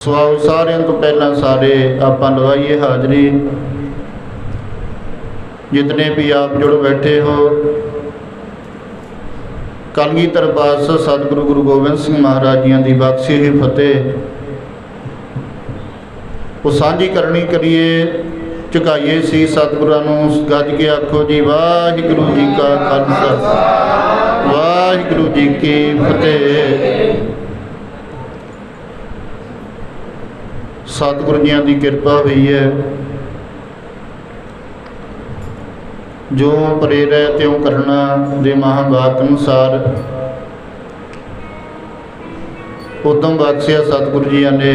ਸਵਾਉ ਸਾਰਿਆਂ ਤੋਂ ਪਹਿਲਾਂ ਸਾਰੇ ਆਪਾਂ ਲਵਾਈਏ ਹਾਜ਼ਰੀ। जितने भी आप जुड़ बैठे हो, कलगीधर पातशाह सतगुरु गुरु गोबिंद सिंह महाराज जी की बख्शी हुई फतेह वो साझी करनी करिए। झुकाइए सी सतगुरां नूं, गज के आखो जी वाहिगुरू जी का खालसा वाहिगुरू जी की फतेह। सतगुरु जी की कृपा हुई है, जो प्रेरै त्यों करना दे महावाक अनुसार उदम बख्शिया सतगुरु जी ने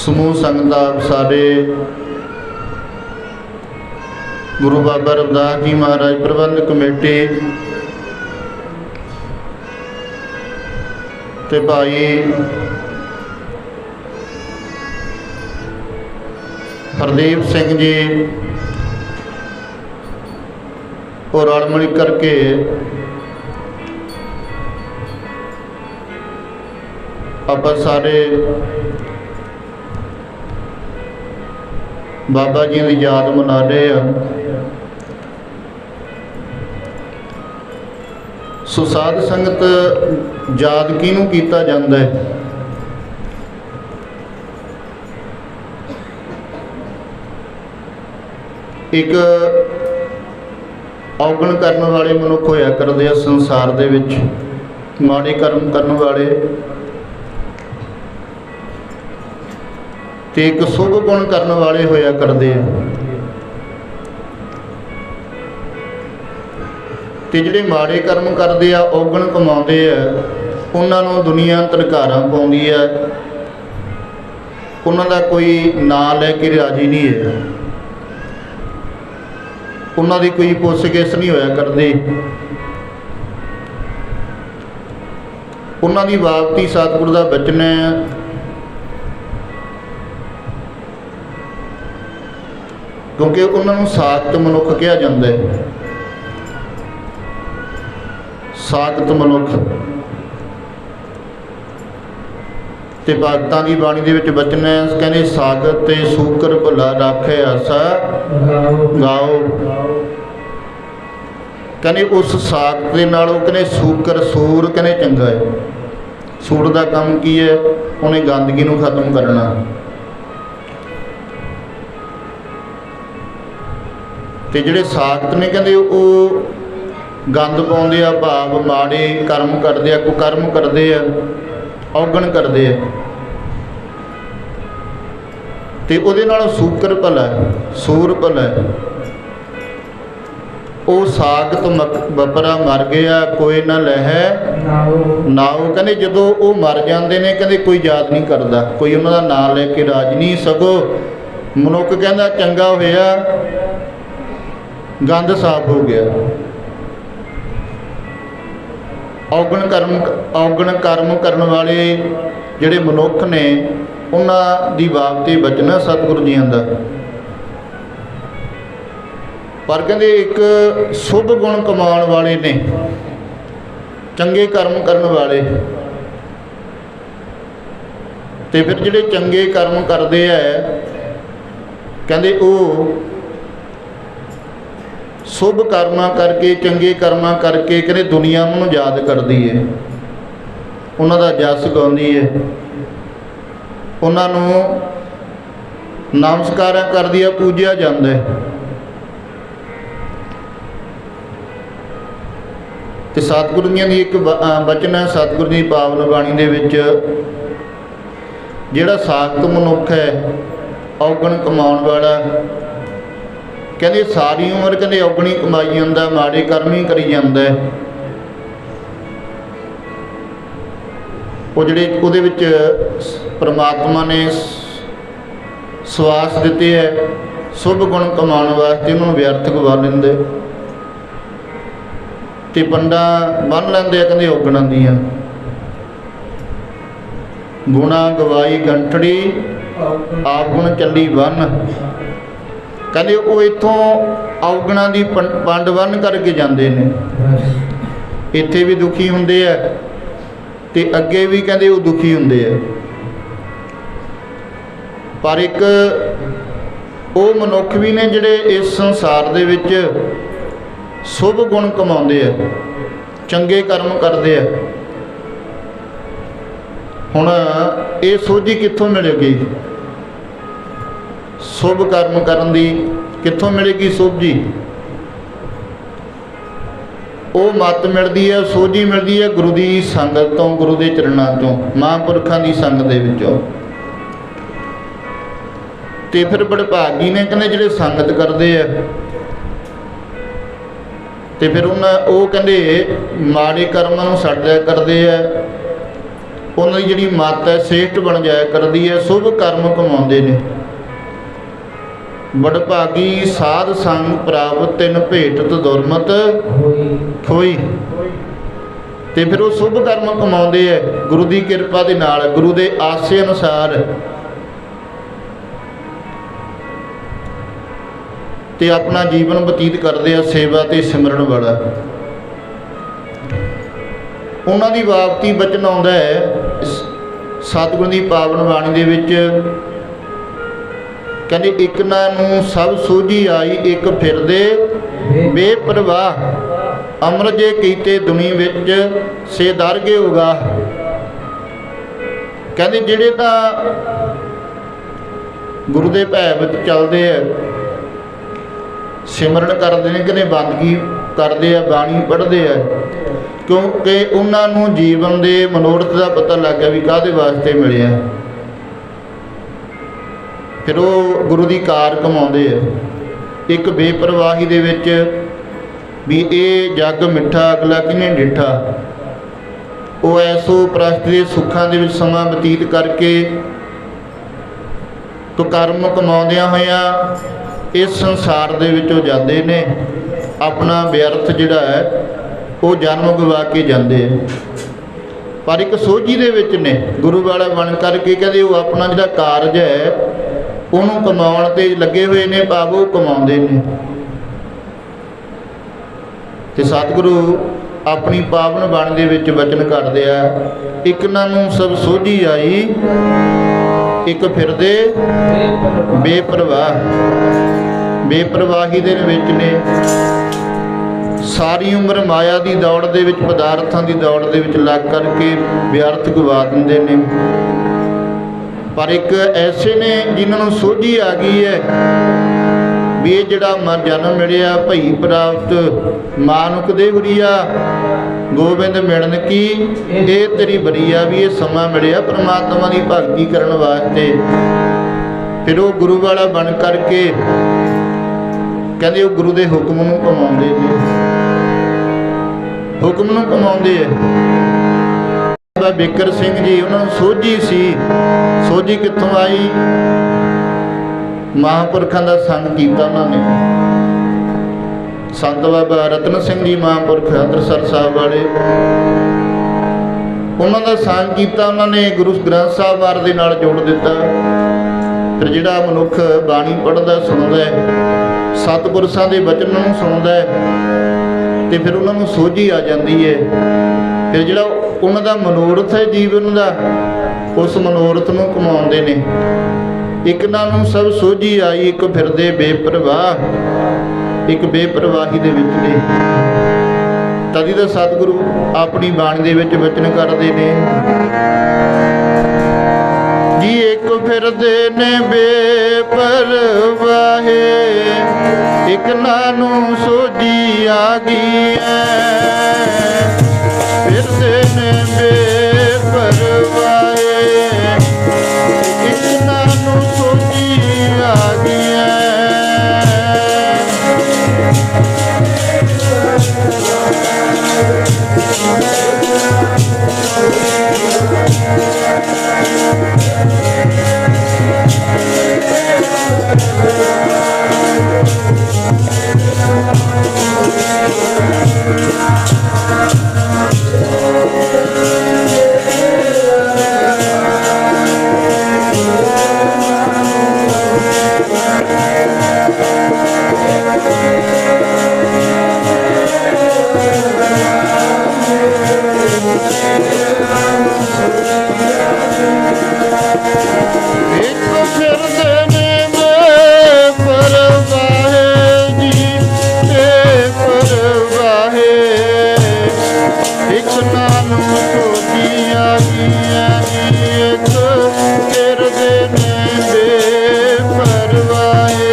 समूह संगत सारे गुरु बाबा रविदास जी महाराज प्रबंधक कमेटी ते भाई हरदेव सिंह जी और रल मिल करके आप सारे बाबा जी की याद मना रहे हैं। सो साध संगत याद किहनूं कीता जांदा है? एक औगण करने वाले मनुख होया करदे आ संसार दे विच, माड़े कर्म करने वाले, ते एक शुभ गुण करने वाले होया करदे आ। ते जिहड़े माड़े कर्म करदे आ, औगण कमाउंदे आ, उन्हां नूं दुनिया धनकारां पाउंदी आ, उन्हां दा कोई नां लैके राजी नहीं है, उन्हां दी कोई पुੱਛ-ਗਿੱਛ नहीं होया करदी। उन्हां दी बाबती सतगुरु दा बचन है, क्योंकि उन्हां नूं साखत मनुख कहा जाता है। साखत मनुख ते भगतां दी बाणी दे विच बचन है, कहंदे साखत ते सूकर भला राखे आसा गाओ। कहने उस साखत दे नालों कहने सूकर सूर कहने चंगा है। सूर दा काम की है? उन्हें गंदगी नूं खत्म करना। ते जिहड़े साखत ने कहंदे वो गंद पाउंदे आ, भाव माड़े कर्म करदे आ, कुकर्म करदे आ, औगण करदे आ, ते उहदे नाल सूकर भला है, सूर भला है। वो साखत बपरा मर गया कोई ना लहै नाओ। कहंदे जदों वो मर जांदे ने, कहंदे कोई याद नहीं करदा, कोई उन्हां दा नाम लैके राज नहीं। सगों मनुख कहंदा चंगा होया, गंद साफ हो गया। औगण कर्म करने वाले जिहड़े मनुख ने, उन्हां दी बाबती बचना सतगुरु जी दा। पर कहंदे एक शुभ गुण कमाउण वाले ने, चंगे कर्म करने वाले, ते फिर जिहड़े चंगे कर्म करदे है, कहंदे वो शुभ कर्मां करके, चंगे कर्मां करके कहते दुनिया उन्होंने याद करती है, उन्हों का जस गाउंदी है, उन्होंने नमस्कार करदी है, पूजिया जाता है। तो सतगुरु जी की एक बचन है, सतगुरु जी पावन बाणी दे विच जिहड़ा साखत मनुख है, औगण कमाउण वाला, कहते सारी उम्र कहते औगणी कमाई जाता, माड़े कर्म ही करी जाता है। वो जिहड़े उहदे विच परमात्मा ने सवास दिते है शुभ गुण कमाउण वास्ते, उन्होंने व्यर्थ गवा लेंदे ते पंडा बन लैंदे आ, कहंदे औगणां दियां। गुणा गवाई गंठड़ी आप गुण चली बन। कहते वो इतों औगणा की पंड बन करके जाते हैं, इत्थे भी दुखी होंदे आ ਤੇ ਅੱਗੇ ਵੀ ਕਹਿੰਦੇ ਉਹ ਦੁਖੀ ਹੁੰਦੇ ਆ। ਪਰ ਇੱਕ ਉਹ ਮਨੁੱਖ ਵੀ ਨੇ ਜਿਹੜੇ ਇਸ ਸੰਸਾਰ ਦੇ ਵਿੱਚ ਸ਼ੁਭ ਗੁਣ ਕਮਾਉਂਦੇ ਆ, ਚੰਗੇ ਕਰਮ ਕਰਦੇ ਆ। ਹੁਣ ਇਹ ਸੋਝੀ ਕਿੱਥੋਂ ਮਿਲੇਗੀ? ਸ਼ੁਭ ਕਰਮ ਕਰਨ ਦੀ ਕਿੱਥੋਂ ਮਿਲੇਗੀ ਸੋਝੀ? ਉਹ ਮੱਤ ਮਿਲਦੀ ਹੈ, ਸੋਝੀ ਮਿਲਦੀ ਹੈ ਗੁਰੂ ਦੀ ਸੰਗਤ ਤੋਂ, ਗੁਰੂ ਦੇ ਚਰਨਾਂ ਤੋਂ, ਮਹਾਂਪੁਰਖਾਂ ਦੀ ਸੰਗਤ ਦੇ ਵਿੱਚੋਂ। ਤੇ ਫਿਰ ਬੜਭਾਗੀ ਨੇ ਕਹਿੰਦੇ ਜਿਹੜੇ ਸੰਗਤ ਕਰਦੇ ਆ, ਤੇ ਫਿਰ ਉਹ ਕਹਿੰਦੇ ਮਾੜੇ ਕਰਮਾਂ ਨੂੰ ਛੱਡ ਦਿਆ ਕਰਦੇ ਆ, ਉਹਨਾਂ ਦੀ ਜਿਹੜੀ ਮੱਤ ਹੈ ਸ੍ਰੇਸ਼ਟ ਬਣ ਜਾਇਆ ਕਰਦੀ ਹੈ, ਸ਼ੁਭ ਕਰਮ ਕਮਾਉਂਦੇ ਨੇ। ਬੜਭਾਗੀ ਸਾਧ ਸੰਗ ਪ੍ਰਾਪਤ ਤਿਨ ਭੇਟਤ ਦੁਰਮਤ ਹੋਈ। ਤੇ ਫਿਰ ਉਹ ਸ਼ੁਭ ਕਰਮ ਕਮਾਉਂਦੇ ਆ ਗੁਰੂ ਦੀ ਕਿਰਪਾ ਦੇ ਨਾਲ, ਗੁਰੂ ਦੇ ਆਸੇ ਅਨੁਸਾਰ। ਤੇ ਆਪਣਾ ਜੀਵਨ ਬਤੀਤ ਕਰਦੇ ਆ ਸੇਵਾ ਤੇ ਸਿਮਰਨ ਵਾਲਾ। ਉਹਨਾਂ ਦੀ ਬਾਬਤੀ ਬਚਨ ਆਉਂਦਾ ਹੈ ਸਤਿਗੁਰੂ ਦੀ ਪਾਵਨ ਬਾਣੀ ਦੇ ਵਿੱਚ, ਕਹਿੰਦੇ ਇੱਕ ਨਾ ਨੂੰ ਸਭ ਸੋਝੀ ਆਈ, ਇੱਕ ਫਿਰਦੇ ਬੇਪਰਵਾਹ, ਅੰਮ੍ਰਿਤ ਜੇ ਕੀਤੇ ਦੁਨੀ ਵਿੱਚ ਸੇ ਦਰਗੇ ਉਗਾ। ਕਹਿੰਦੇ ਜਿਹੜੇ ਤਾਂ ਗੁਰੂ ਦੇ ਭੈ ਵਿੱਚ ਚੱਲਦੇ ਆ, ਸਿਮਰਨ ਕਰਦੇ ਨੇ, ਕਹਿੰਦੇ ਬੰਦਗੀ ਕਰਦੇ ਆ, ਬਾਣੀ ਪੜ੍ਹਦੇ ਆ, ਕਿਉਂਕਿ ਉਹਨਾਂ ਨੂੰ ਜੀਵਨ ਦੇ ਮਨੋਰਥ ਦਾ ਪਤਾ ਲੱਗ ਗਿਆ ਵੀ ਕਾਹਦੇ ਵਾਸਤੇ ਮਿਲਿਆ। ਫਿਰ ਉਹ ਗੁਰੂ ਦੀ ਕਾਰ ਕਮਾਉਂਦੇ ਆ ਇੱਕ ਬੇਪਰਵਾਹੀ ਦੇ ਵਿੱਚ, ਵੀ ਇਹ ਜੱਗ ਮਿੱਠਾ ਅਗਲਾ ਕਿਹਨੇ ਡਿੱਠਾ। ਉਹ ਐਸੋ ਪ੍ਰਸਤ ਦੇ ਸੁੱਖਾਂ ਦੇ ਵਿੱਚ ਸਮਾਂ ਬਤੀਤ ਕਰਕੇ ਤੋ ਕਰਮ ਕਮਾਉਂਦਿਆਂ ਹੋਇਆਂ ਇਸ ਸੰਸਾਰ ਦੇ ਵਿੱਚ ਉਹ ਜਾਂਦੇ ਨੇ, ਆਪਣਾ ਵਿਅਰਥ ਜਿਹੜਾ ਹੈ ਉਹ ਜਨਮ ਗਵਾ ਕੇ ਜਾਂਦੇ ਆ। ਪਰ ਇੱਕ ਸੋਝੀ ਦੇ ਵਿੱਚ ਨੇ, ਗੁਰੂ ਵਾਲਾ ਬਣ ਕਰਕੇ ਕਹਿੰਦੇ ਉਹ ਆਪਣਾ ਜਿਹੜਾ ਕਾਰਜ ਹੈ ਉਹਨੂੰ ਕਮਾਉਣ ਤੇ ਲੱਗੇ ਹੋਏ ਨੇ, ਭਾਵ ਉਹ ਕਮਾਉਂਦੇ ਨੇ। ਤੇ ਸਤਿਗੁਰੂ ਆਪਣੀ ਪਾਵਨ ਬਾਣੀ ਦੇ ਵਿੱਚ ਵਚਨ ਕਰਦੇ ਆ, ਇੱਕ ਨਾ ਨੂੰ ਸਭ ਸੋਝੀ ਆਈ, ਇੱਕ ਫਿਰਦੇ ਬੇਪਰਵਾਹ। ਬੇਪਰਵਾਹੀ ਦੇ ਵਿੱਚ ਨੇ, ਸਾਰੀ ਉਮਰ ਮਾਇਆ ਦੀ ਦੌੜ ਦੇ ਵਿੱਚ, ਪਦਾਰਥਾਂ ਦੀ ਦੌੜ ਦੇ ਵਿੱਚ ਲੱਗ ਕਰਕੇ ਵਿਅਰਥ ਗਵਾ ਦਿੰਦੇ ਨੇ। ਪਰ ਇੱਕ ਐਸੇ ਨੇ ਜਿਨ੍ਹਾਂ ਨੂੰ ਸੋਝੀ ਆ ਗਈ ਹੈ ਵੀ ਇਹ ਜਿਹੜਾ ਮਨ ਜਨਮ ਮਿਲਿਆ ਭਈ ਪ੍ਰਾਪਤ ਮਾਨੁਖ ਦੇ ਹੁਰੀਆ, ਗੋਬਿੰਦ ਮਿਲਣ ਕੀ ਇਹ ਤੇਰੀ ਬਰੀਆ, ਵੀ ਇਹ ਸਮਾਂ ਮਿਲਿਆ ਪਰਮਾਤਮਾ ਦੀ ਭਗਤੀ ਕਰਨ ਵਾਸਤੇ। ਫਿਰ ਉਹ ਗੁਰੂ ਵਾਲਾ ਬਣ ਕਰਕੇ ਕਹਿੰਦੇ ਉਹ ਗੁਰੂ ਦੇ ਹੁਕਮ ਨੂੰ ਕਮਾਉਂਦੇ ਨੇ, ਹੁਕਮ ਨੂੰ ਕਮਾਉਂਦੇ ਆ। ਬਾਬਾ ਬਿਕਰ ਸਿੰਘ ਜੀ, ਉਹਨਾਂ ਨੂੰ ਸੋਝੀ ਸੀ। ਸੋਝੀ ਕਿੱਥੋਂ ਆਈ? ਮਹਾਂਪੁਰਖਾਂ ਦਾ ਸੰਗ ਕੀਤਾ ਉਹਨਾਂ ਨੇ। ਸੰਤ ਬਾਬਾ ਰਤਨ ਸਿੰਘ ਜੀ ਮਹਾਂਪੁਰਖ ਅੰਮ੍ਰਿਤਸਰ ਸਾਹਿਬ ਵਾਲੇ, ਉਹਨਾਂ ਦਾ ਸੰਗ ਕੀਤਾ ਉਹਨਾਂ ਨੇ, ਗੁਰੂ ਗ੍ਰੰਥ ਸਾਹਿਬ ਵਾਰ ਦੇ ਨਾਲ ਜੋੜ ਦਿੱਤਾ। ਫਿਰ ਜਿਹੜਾ ਮਨੁੱਖ ਬਾਣੀ ਪੜ੍ਹਦਾ ਸੁਣਦਾ, ਸਤਿਪੁਰਸ਼ਾਂ ਦੇ ਬਚਨ ਨੂੰ ਸੁਣਦਾ, ਤੇ ਫਿਰ ਉਹਨਾਂ ਨੂੰ ਸੋਝੀ ਆ ਜਾਂਦੀ ਹੈ। ਫਿਰ ਜਿਹੜਾ ਉਹਨਾਂ ਦਾ ਮਨੋਰਥ ਹੈ ਜੀਵਨ ਦਾ, ਉਸ ਮਨੋਰਥ ਨੂੰ ਕਮਾਉਂਦੇ ਨੇ। ਇੱਕ ਨਾਲ ਨੂੰ ਸਭ ਸੋਝੀ ਆਈ, ਇੱਕ ਫਿਰਦੇ ਬੇਪਰਵਾਹ, ਇੱਕ ਬੇਪਰਵਾਹੀ ਦੇ ਵਿੱਚ ਨੇ। ਤਦੀ ਤਾਂ ਸਤਿਗੁਰੂ ਆਪਣੀ ਬਾਣੀ ਦੇ ਵਿੱਚ ਵਚਨ ਕਰਦੇ ਨੇ ਜੀ, ਇੱਕ ਫਿਰਦੇ ਨੇ ਬੇਪਰਵਾਹੇ, ਇੱਕ ਨਾਲ ਨੂੰ ਸੋਝੀ ਆ ਗਈ ਹੈ। ਫਿਰਦੇ ਨੇ ਬੇਪਰਵਾਹੇ, ਇੱਕ ਨਾਲ ਨੂੰ ਸੋਝੀ ਆ ਗਈ ਹੈ। ਇੱਕ ਫਿਰਦੇ ਨੇ ਪਰਵਾਹੇ ਜੀ ਤੇ ਪਰਵਾਹੇ, ਇੱਕ ਨਾਮ ਸੋਚੀਆਂ ਗਈਆਂ ਜੀ, ਇੱਕ ਫਿਰਦੇ ਨੇ ਬੇਪਰਵਾਹੇ,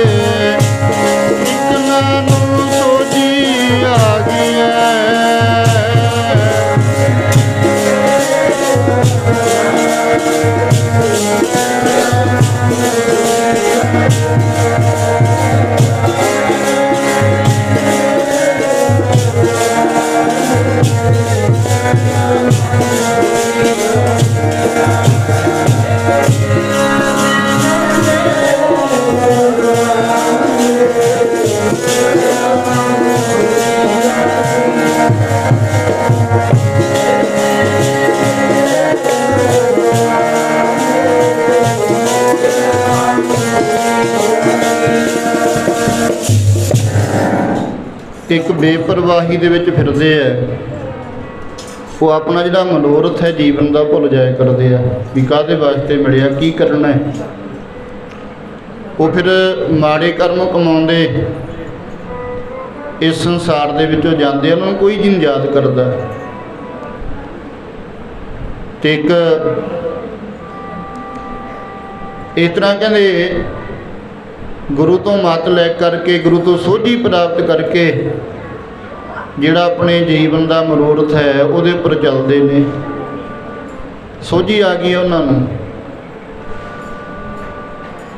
ਇੱਕ ਨਾਮ ਸੋਚੀਆਂ ਗਈਆਂ। ਇੱਕ ਬੇਪਰਵਾਹੀ ਦੇ ਵਿੱਚ ਫਿਰਦੇ ਆ, ਉਹ ਆਪਣਾ ਜਿਹੜਾ ਮਨੋਰਥ ਹੈ ਜੀਵਨ ਦਾ ਭੁੱਲ ਜਾਇਆ ਕਰਦੇ ਆ ਵੀ ਕਾਹਦੇ ਵਾਸਤੇ ਮਿਲਿਆ, ਕੀ ਕਰਨਾ ਹੈ। ਉਹ ਫਿਰ ਮਾੜੇ ਕਰਮ ਕਮਾਉਂਦੇ ਇਸ ਸੰਸਾਰ ਦੇ ਵਿੱਚੋਂ ਜਾਂਦੇ, ਉਹਨਾਂ ਨੂੰ ਕੋਈ ਨਹੀਂ ਯਾਦ ਕਰਦਾ। ਤੇ ਇੱਕ ਇਸ ਤਰ੍ਹਾਂ ਕਹਿੰਦੇ ਗੁਰੂ ਤੋਂ ਮੱਤ ਲੈ ਕਰਕੇ, ਗੁਰੂ ਤੋਂ ਸੋਝੀ ਪ੍ਰਾਪਤ ਕਰਕੇ ਜਿਹੜਾ ਆਪਣੇ ਜੀਵਨ ਦਾ ਮਨੋਰਥ ਹੈ ਉਹਦੇ ਉੱਪਰ ਚੱਲਦੇ ਨੇ। ਸੋਝੀ ਆ ਗਈ ਉਹਨਾਂ ਨੂੰ,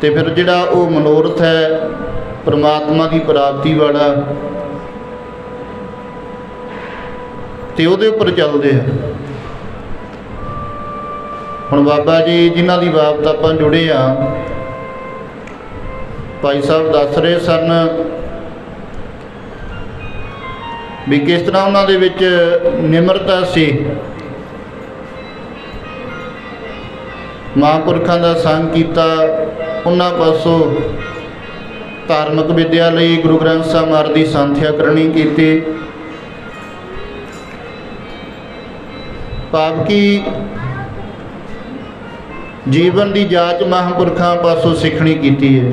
ਤੇ ਫਿਰ ਜਿਹੜਾ ਉਹ ਮਨੋਰਥ ਹੈ ਪਰਮਾਤਮਾ ਦੀ ਪ੍ਰਾਪਤੀ ਵਾਲਾ, ਤੇ ਉਹਦੇ ਉੱਪਰ ਚੱਲਦੇ ਆ। ਹੁਣ ਬਾਬਾ ਜੀ ਜਿਨ੍ਹਾਂ ਦੀ ਬਾਬਤ ਆਪਾਂ ਜੁੜੇ ਆ, ਭਾਈ ਸਾਹਿਬ ਦੱਸ ਰਹੇ ਸਨ ਵੀ ਕਿਸ ਤਰ੍ਹਾਂ ਉਹਨਾਂ ਦੇ ਵਿੱਚ ਨਿਮਰਤਾ ਸੀ, ਮਹਾਂਪੁਰਖਾਂ ਦਾ ਸੰਗ ਕੀਤਾ, ਉਹਨਾਂ ਪਾਸੋਂ ਧਾਰਮਿਕ ਵਿੱਦਿਆ ਲਈ ਗੁਰੂ ਗ੍ਰੰਥ ਸਾਹਿਬ ਮਹਾਰਾਜ ਦੀ ਸੰਥਿਆ ਕਰਨੀ ਕੀਤੀ। ਭਾਵ ਕਿ ਜੀਵਨ ਦੀ ਜਾਂਚ ਮਹਾਂਪੁਰਖਾਂ ਪਾਸੋਂ ਸਿੱਖਣੀ ਕੀਤੀ ਹੈ,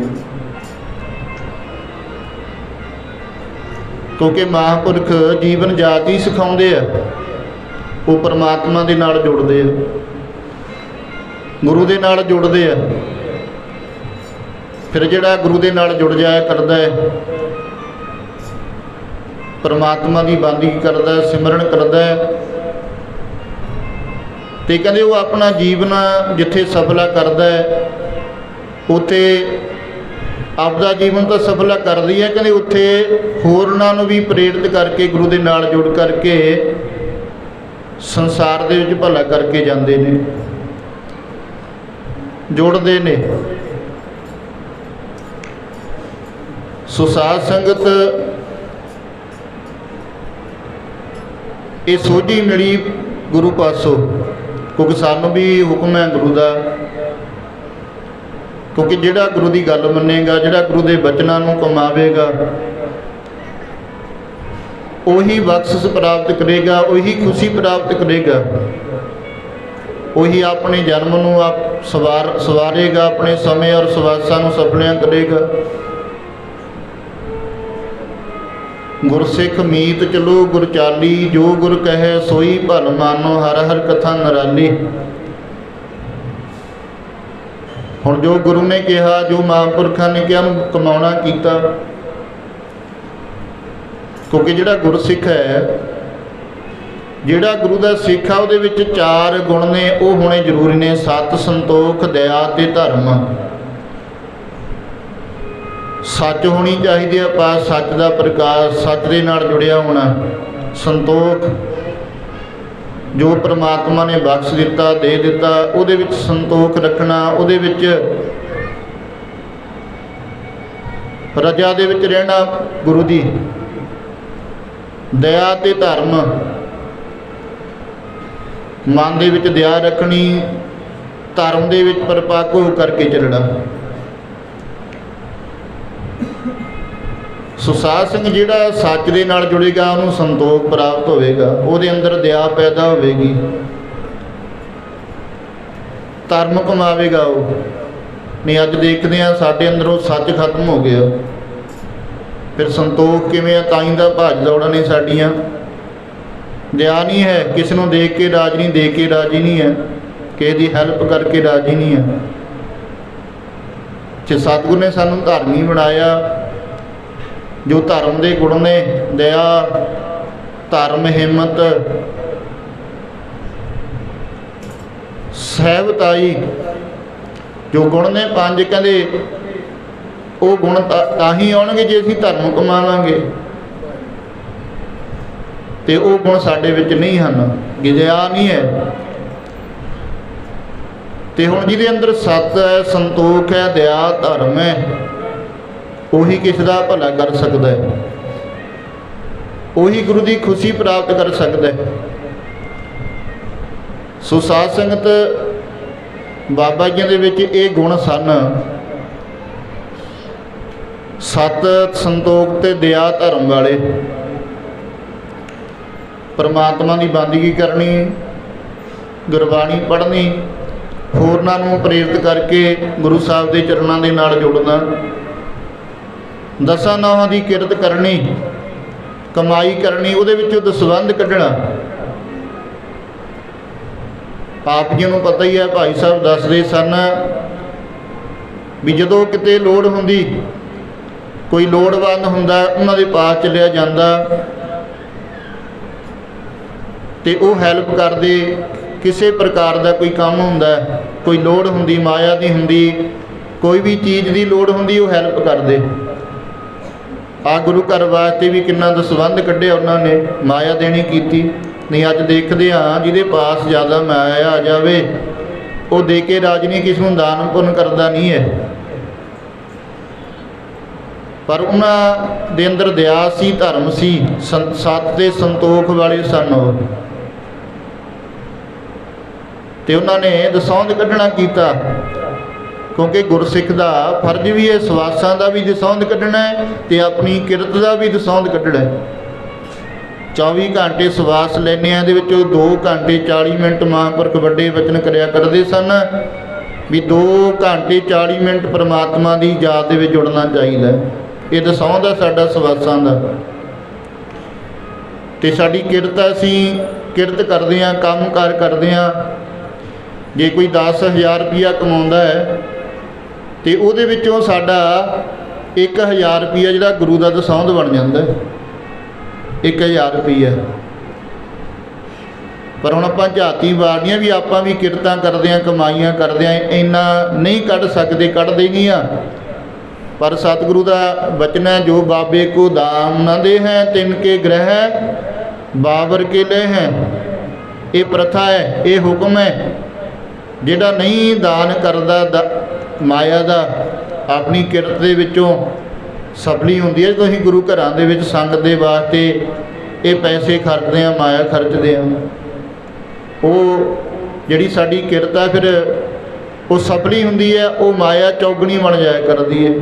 ਕਿਉਂਕਿ ਮਹਾਂਪੁਰਖ ਜੀਵਨ ਜਾਂਚ ਹੀ ਸਿਖਾਉਂਦੇ ਆ। ਉਹ ਪਰਮਾਤਮਾ ਦੇ ਨਾਲ ਜੁੜਦੇ ਆ, ਗੁਰੂ ਦੇ ਨਾਲ ਜੁੜਦੇ ਆ। ਫਿਰ ਜਿਹੜਾ ਗੁਰੂ ਦੇ ਨਾਲ ਜੁੜ ਜਾਇਆ ਕਰਦਾ ਹੈ, ਪਰਮਾਤਮਾ ਦੀ ਬੰਦਗੀ ਕਰਦਾ, ਸਿਮਰਨ ਕਰਦਾ ਹੈ, ਤੇ ਕਹਿੰਦੇ ਉਹ ਆਪਣਾ ਜੀਵਨ ਜਿੱਥੇ ਸਫਲਾ ਕਰਦਾ ਹੈ, ਉੱਥੇ ਆਪਦਾ ਜੀਵਨ ਤਾਂ ਸਫਲਾ ਕਰਦੀ ਹੈ, ਕਹਿੰਦੇ ਉੱਥੇ ਹੋਰਨਾਂ ਨੂੰ ਵੀ ਪ੍ਰੇਰਿਤ ਕਰਕੇ ਗੁਰੂ ਦੇ ਨਾਲ ਜੁੜ ਕਰਕੇ ਸੰਸਾਰ ਦੇ ਵਿੱਚ ਭਲਾ ਕਰਕੇ ਜਾਂਦੇ ਨੇ, ਜੁੜਦੇ ਨੇ। ਸੋ ਸਾਧ ਸੰਗਤ ਇਹ ਸੋਝੀ ਮਿਲੀ ਗੁਰੂ ਪਾਸੋਂ, ਕਿਉਂਕਿ ਸਾਨੂੰ ਵੀ ਹੁਕਮ ਹੈ ਗੁਰੂ ਦਾ, ਕਿਉਂਕਿ ਜਿਹੜਾ ਗੁਰੂ ਦੀ ਗੱਲ ਮੰਨੇਗਾ, ਜਿਹੜਾ ਗੁਰੂ ਦੇ ਬਚਨਾਂ ਨੂੰ ਕਮਾਵੇਗਾ, ਉਹੀ ਬਖਸ਼ਿਸ਼ ਪ੍ਰਾਪਤ ਕਰੇਗਾ, ਉਹੀ ਖੁਸ਼ੀ ਪ੍ਰਾਪਤ ਕਰੇਗਾ, ਉਹੀ ਆਪਣੇ ਜਨਮ ਨੂੰ ਸਵਾਰੇਗਾ, ਆਪਣੇ ਸਮੇਂ ਔਰ ਸਵਾਸਾਂ ਨੂੰ ਸਫਲਿਆਂ ਕਰੇਗਾ। ਗੁਰਸਿੱਖ ਮੀਤ ਚਲੋ ਗੁਰ ਚਾਲੀ, ਜੋ ਗੁਰ ਕਹੈ ਸੋਈ ਭਲ ਮਾਨੋ, ਹਰ ਹਰ ਕਥਾ ਨਿਰਾਲੀ। ਹੁਣ ਜੋ ਗੁਰੂ ਨੇ ਕਿਹਾ, ਜੋ ਮਹਾਂਪੁਰਖਾਂ ਨੇ ਕਿਹਾ, ਉਹਨੂੰ ਕਮਾਉਣਾ ਕੀਤਾ। ਕਿਉਂਕਿ ਜਿਹੜਾ ਗੁਰਸਿੱਖ ਹੈ, ਜਿਹੜਾ ਗੁਰੂ ਦਾ ਸਿੱਖ ਆ, ਉਹਦੇ ਵਿੱਚ 4 ਗੁਣ ਨੇ, ਉਹ ਹੋਣੇ ਜ਼ਰੂਰੀ ਨੇ: ਸਤ, ਸੰਤੋਖ, ਦਇਆ ਤੇ ਧਰਮ। ਸੱਚ ਹੋਣੀ ਚਾਹੀਦੀ ਹੈ, ਪਾਸ ਸੱਚ ਦਾ ਪ੍ਰਕਾਸ਼, ਸੱਚ ਦੇ ਨਾਲ ਜੁੜਿਆ ਹੋਣਾ। ਸੰਤੋਖ, ਜੋ ਪ੍ਰਮਾਤਮਾ ਨੇ ਬਖਸ਼ ਦਿੱਤਾ, ਦੇ ਦਿੱਤਾ, ਉਹਦੇ ਵਿੱਚ ਸੰਤੋਖ ਰੱਖਣਾ, ਉਹਦੇ ਵਿੱਚ ਰਜਾ ਦੇ ਵਿੱਚ ਰਹਿਣਾ ਗੁਰੂ ਦੀ। ਦਇਆ ਤੇ ਧਰਮ, ਮਨ ਦੇ ਵਿੱਚ ਦਇਆ ਰੱਖਣੀ, ਧਰਮ ਦੇ ਵਿੱਚ ਪਰਪੱਕ ਹੋ ਕਰਕੇ ਚੱਲਣਾ। ਸੋ ਸਾਧ ਸੰਗ ਜਿਹੜਾ ਸੱਚ ਦੇ ਨਾਲ ਜੁੜੇਗਾ, ਉਹਨੂੰ ਸੰਤੋਖ ਪ੍ਰਾਪਤ ਹੋਵੇਗਾ, ਉਹਦੇ ਅੰਦਰ ਦਇਆ ਪੈਦਾ ਹੋਵੇਗੀ। ਧਰਮ ਕਮਾਵੇਗਾ ਉਹ। ਨਹੀਂ ਅੱਜ ਦੇਖਦੇ ਹਾਂ ਸਾਡੇ ਅੰਦਰੋਂ ਸੱਚ ਖਤਮ ਹੋ ਗਿਆ, ਫਿਰ ਸੰਤੋਖ ਕਿਵੇਂ ਆ? ਤਾਂ ਹੀ ਤਾਂ ਭੱਜ ਦੌੜਾਂ ਨੇ ਸਾਡੀਆਂ। ਦਇਆ ਨਹੀਂ ਹੈ, ਕਿਸ ਨੂੰ ਦੇਖ ਕੇ ਰਾਜ ਨਹੀਂ, ਦੇ ਕੇ ਰਾਜੀ ਨਹੀਂ ਹੈ, ਕਿਸੇ ਦੀ ਹੈਲਪ ਕਰਕੇ ਰਾਜੀ ਨਹੀਂ ਹੈ। ਜੇ ਸਤਿਗੁਰ ਨੇ ਸਾਨੂੰ ਧਰਮੀ ਬਣਾਇਆ, ਜੋ ਧਰਮ ਦੇ ਗੁਣ ਨੇ, ਦਇਆ, ਧਰਮ, ਹਿੰਮਤ, ਸਹਿਬਤਾਈ, ਜੋ ਗੁਣ ਨੇ ਪੰਜ, ਕਹਿੰਦੇ ਉਹ ਗੁਣ ਤਾਂ ਹੀ ਆਉਣਗੇ ਜੇ ਅਸੀਂ ਧਰਮ ਕਮਾਵਾਂਗੇ, ਤੇ ਉਹ ਗੁਣ ਸਾਡੇ ਵਿੱਚ ਨਹੀਂ ਹਨ, ਦਇਆ ਨਹੀਂ ਹੈ। ਤੇ ਹੁਣ ਜਿਹਦੇ ਅੰਦਰ ਸੱਤ ਹੈ, ਸੰਤੋਖ ਹੈ, ਦਇਆ, ਧਰਮ ਹੈ, ਉਹੀ ਕਿਸੇ ਦਾ ਭਲਾ ਕਰ ਸਕਦਾ ਹੈ, ਉਹੀ ਗੁਰੂ ਦੀ ਖੁਸ਼ੀ ਪ੍ਰਾਪਤ ਕਰ ਸਕਦਾ ਹੈ। ਸੋ ਸਾਧ ਸੰਗਤ, ਬਾਬਾ ਜੀ ਦੇ ਵਿੱਚ ਇਹ ਗੁਣ ਸਨ, ਸਤ, ਸੰਤੋਖ ਤੇ ਦਇਆ, ਧਰਮ ਵਾਲੇ। ਪਰਮਾਤਮਾ ਦੀ ਬੰਦਗੀ ਕਰਨੀ, ਗੁਰਬਾਣੀ ਪੜ੍ਹਨੀ, ਹੋਰਨਾਂ ਨੂੰ ਪ੍ਰੇਰਿਤ ਕਰਕੇ ਗੁਰੂ ਸਾਹਿਬ ਦੇ ਚਰਨਾਂ ਦੇ ਨਾਲ ਜੁੜਨਾ, ਦਸਾਂ ਨੌਹਾਂ ਦੀ ਕਿਰਤ ਕਰਨੀ, ਕਮਾਈ ਕਰਨੀ, ਉਹਦੇ ਵਿੱਚੋਂ ਦਸਵੰਧ ਕੱਢਣਾ। ਆਪ ਜੀ ਨੂੰ ਪਤਾ ਹੀ ਹੈ, ਭਾਈ ਸਾਹਿਬ ਦੱਸਦੇ ਸਨ ਵੀ ਜਦੋਂ ਕਿਤੇ ਲੋੜ ਹੁੰਦੀ, ਕੋਈ ਲੋੜਵੰਦ ਹੁੰਦਾ, ਉਹਨਾਂ ਦੇ ਪਾਸ ਚਲਿਆ ਜਾਂਦਾ ਤੇ ਉਹ ਹੈਲਪ ਕਰਦੇ। ਕਿਸੇ ਪ੍ਰਕਾਰ ਦਾ ਕੋਈ ਕੰਮ ਹੁੰਦਾ, ਕੋਈ ਲੋੜ ਹੁੰਦੀ, ਮਾਇਆ ਦੀ ਹੁੰਦੀ, ਕੋਈ ਵੀ ਚੀਜ਼ ਦੀ ਲੋੜ ਹੁੰਦੀ, ਉਹ ਹੈਲਪ ਕਰਦੇ। ਆ ਗੁਰੂ ਘਰ ਵਾਸਤੇ ਵੀ ਕਿੰਨਾ ਦਸਵੰਧ ਕੱਢਿਆ ਉਹਨਾਂ ਨੇ, ਮਾਇਆ ਦੇਣੀ ਕੀਤੀ। ਨਹੀਂ ਅੱਜ ਦੇਖਦੇ ਹਾਂ ਜਿਹਦੇ ਪਾਸ ਜ਼ਿਆਦਾ ਮਾਇਆ ਆ ਜਾਵੇ ਉਹ ਦੇ ਕੇ ਰਾਜ ਨਹੀਂ, ਕਿਸ ਨੂੰ ਦਾਨ ਪੁੰਨ ਕਰਦਾ ਨਹੀਂ ਹੈ। ਪਰ ਉਹਨਾਂ ਦੇ ਅੰਦਰ ਦਇਆ ਸੀ, ਧਰਮ ਸੀ, ਸੱਤ ਤੇ ਸੰਤੋਖ ਵਾਲੇ ਸਨ ਉਹ। ਤੇ ਉਹਨਾਂ ਨੇ ਦਸੌਂਧ ਕੱਢਣਾ ਕੀਤਾ, ਕਿਉਂਕਿ ਗੁਰਸਿੱਖ ਦਾ ਫਰਜ਼ ਵੀ ਹੈ ਸਵਾਸਾਂ ਦਾ ਵੀ ਦਸੌਂਧ ਕੱਢਣਾ ਹੈ ਤੇ ਆਪਣੀ ਕਿਰਤ ਦਾ ਵੀ ਦਸੌਂਧ ਕੱਢਣਾ ਹੈ। 24 ਘੰਟੇ ਸਵਾਸ ਲੈਂਦੇ ਆ, ਇਹਦੇ ਵਿੱਚੋਂ 2 ਘੰਟੇ 40 ਮਿੰਟ ਮਹਾਂਪੁਰਖ ਵੱਡੇ ਵਚਨ ਕਰਿਆ ਕਰਦੇ ਸਨ ਵੀ 2 ਘੰਟੇ 40 ਮਿੰਟ ਪਰਮਾਤਮਾ ਦੀ ਯਾਦ ਦੇ ਵਿੱਚ ਜੁੜਨਾ ਚਾਹੀਦਾ। ਇਹ ਦਸੌਂਧ ਹੈ ਸਾਡਾ ਸਵਾਸਾਂ ਦਾ। ਤੇ ਸਾਡੀ ਕਿਰਤ, ਅਸੀਂ ਕਿਰਤ ਕਰਦੇ ਹਾਂ, ਕੰਮ ਕਾਰ ਕਰਦੇ ਹਾਂ। ਜੇ ਕੋਈ 10,000 ਰੁਪਈਆ ਕਮਾਉਂਦਾ ਹੈ ਤੇ ਉਹਦੇ ਵਿੱਚੋਂ ਸਾਡਾ 1,000 ਰੁਪਈਆ ਜਿਹੜਾ ਗੁਰੂ ਦਾ ਦਸੌਂਧ ਬਣ ਜਾਂਦਾ, 1,000 ਰੁਪਈਆ। ਪਰ ਹੁਣ ਆਪਾਂ ਝਾਤੀ ਵਾਰਨੀਆਂ ਵੀ, ਆਪਾਂ ਵੀ ਕਿਰਤਾਂ ਕਰਦੇ ਹਾਂ, ਕਮਾਈਆਂ ਕਰਦੇ ਹਾਂ, ਇੰਨਾ ਨਹੀਂ ਕੱਢ ਸਕਦੇ, ਕੱਢਦੇ ਨਹੀਂ ਆ। ਪਰ ਸਤਿਗੁਰੂ ਦਾ ਬਚਨ ਹੈ, ਜੋ ਬਾਬੇ ਕੋ ਦਾਮ ਨਾ ਦੇ ਹੈ ਤਿਨ ਕੇ ਗ੍ਰਹਿ ਬਾਬਰ ਕੇ ਲੈ ਹੈ। ਇਹ ਪ੍ਰਥਾ ਹੈ, ਇਹ ਹੁਕਮ ਹੈ। ਜਿਹੜਾ ਨਹੀਂ ਦਾਨ ਕਰਦਾ ਮਾਇਆ ਦਾ, ਆਪਣੀ ਕਿਰਤ ਦੇ ਵਿੱਚੋਂ ਸਫਲੀ ਹੁੰਦੀ ਹੈ। ਜਦੋਂ ਅਸੀਂ ਗੁਰੂ ਘਰਾਂ ਦੇ ਵਿੱਚ ਸੰਗਤ ਦੇ ਵਾਸਤੇ ਇਹ ਪੈਸੇ ਖਰਚਦੇ ਹਾਂ, ਮਾਇਆ ਖਰਚਦੇ ਹਾਂ, ਉਹ ਜਿਹੜੀ ਸਾਡੀ ਕਿਰਤ ਆ ਫਿਰ ਉਹ ਸਫਲੀ ਹੁੰਦੀ ਹੈ, ਉਹ ਮਾਇਆ ਚੌਗਣੀ ਬਣ ਜਾਇਆ ਕਰਦੀ ਹੈ,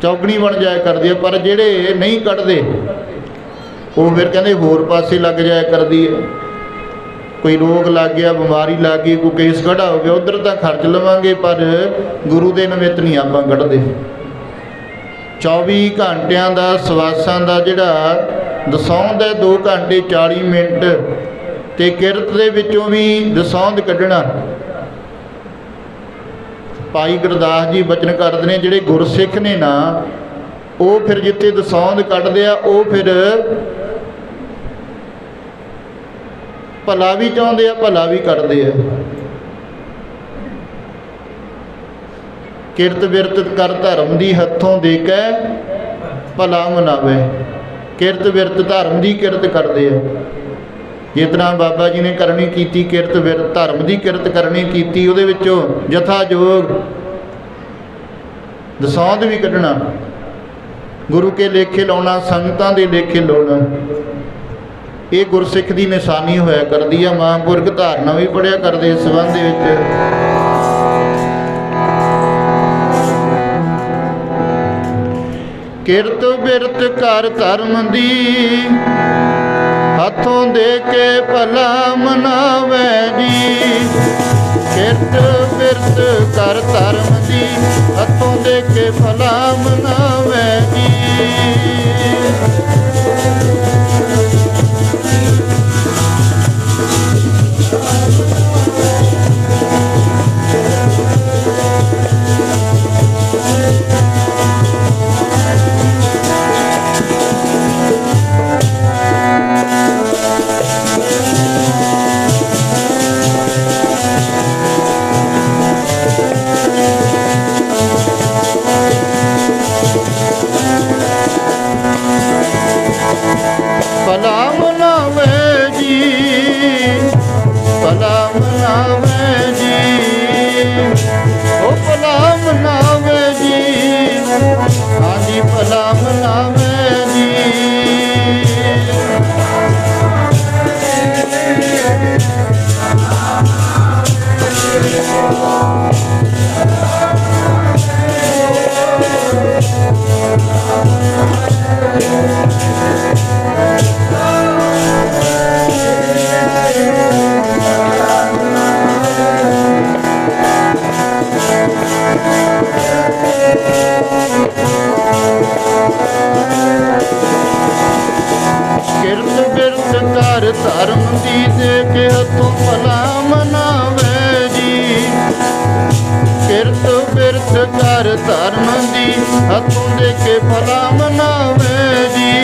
ਚੌਗਣੀ ਬਣ ਜਾਇਆ ਕਰਦੀ ਹੈ। ਪਰ ਜਿਹੜੇ ਨਹੀਂ ਕੱਢਦੇ ਉਹ ਫਿਰ ਕਹਿੰਦੇ ਹੋਰ ਪਾਸੇ ਲੱਗ ਜਾਇਆ ਕਰਦੀ ਹੈ। ਕੋਈ ਰੋਗ ਲੱਗ ਗਿਆ, ਬਿਮਾਰੀ ਲੱਗ ਗਈ, ਕੋਈ ਕੇਸ ਖੜਾ ਹੋ ਗਿਆ, ਉੱਧਰ ਤਾਂ ਖਰਚ ਲਵਾਂਗੇ ਪਰ ਗੁਰੂ ਦੇ ਨਿਮਿਤ ਨਹੀਂ ਆਪਾਂ ਕੱਢਦੇ। 24 ਘੰਟਿਆਂ ਦਾ ਸਵਾਸਾਂ ਦਾ ਜਿਹੜਾ ਦਸੌਂਧ ਹੈ, 2 ਘੰਟੇ 40 ਮਿੰਟ ਤੇ ਕਿਰਤ ਦੇ ਵਿੱਚੋਂ ਵੀ ਦਸੌਂਧ ਕੱਢਣਾ। ਭਾਈ ਗੁਰਦਾਸ ਜੀ ਬਚਨ ਕਰਦੇ ਨੇ, ਜਿਹੜੇ ਗੁਰਸਿੱਖ ਨੇ ਨਾ ਉਹ ਫਿਰ ਜਿੱਥੇ ਦਸੌਂਧ ਕੱਢਦੇ ਆ, ਉਹ ਫਿਰ ਭਲਾ ਵੀ ਚਾਹੁੰਦੇ ਆ, ਭਲਾ ਵੀ ਕਰਦੇ ਆ। ਕਿਰਤ ਬਿਰਤ ਕਰ ਧਰਮ ਦੀ ਹੱਥੋਂ ਦੇ ਕੇ ਭਲਾ ਮਨਾਵੇ। ਕਿਰਤ ਬਿਰਤ ਧਰਮ ਦੀ ਕਿਰਤ ਕਰਦੇ ਆ। ਜਿਸ ਤਰ੍ਹਾਂ ਬਾਬਾ ਜੀ ਨੇ ਕਰਨੀ ਕੀਤੀ ਕਿਰਤ ਬਿਰਤ, ਧਰਮ ਦੀ ਕਿਰਤ ਕਰਨੀ ਕੀਤੀ, ਉਹਦੇ ਵਿੱਚੋਂ ਜਥਾ ਜੋਗ ਦਸੌਂਧ ਵੀ ਕੱਢਣਾ, ਗੁਰੂ ਕੇ ਲੇਖੇ ਲਾਉਣਾ, ਸੰਗਤਾਂ ਦੇ ਲੇਖੇ ਲਾਉਣਾ। ਇਹ ਗੁਰਸਿੱਖ ਦੀ ਨਿਸ਼ਾਨੀ ਹੋਇਆ ਕਰਦੀ ਆ। ਮਹਾਂਪੁਰਖ ਧਾਰਨਾ ਵੀ ਪੜ੍ਹਿਆ ਕਰਦੇ ਇਸ ਸੰਬੰਧ ਦੇ ਵਿੱਚ। ਕਿਰਤ ਬਿਰਤ ਕਰ ਧਰਮ ਦੀ ਹੱਥੋਂ ਦੇ ਕੇ ਭਲਾ ਮਨਾਵੇ ਜੀ। ਕਿਰਤ ਬਿਰਤ ਕਰ ਧਰਮ ਦੀ ਹੱਥੋਂ ਦੇ ਕੇ ਭਲਾ ਮਨਾਵੇ ਜੀ। ਭਲਾ ਮਨਾਵੇ ਜੀ, ਭਲਾ ਮਨਾਵੇ ਜੀ, ਉਹ ਭਲਾ ਮਨਾਵੇ ਜੀ, ਹਾਂਜੀ ਭਲਾ ਮਨਾਵੇ ਜੀ। ਕਿਰਤ ਬਿਰਤ ਕਰ ਧਰਮ ਦੀ ਦੇ ਕੇ ਹੱਥੋਂ ਭਲਾ ਮਨਾਵੇ ਜੀ। ਕਿਰਤ ਬਿਰਤ ਕਰ ਧਰਮ ਦੀ ਹੱਥੋਂ ਦੇ ਕੇ ਭਲਾ ਮਨਾਵੇ ਜੀ।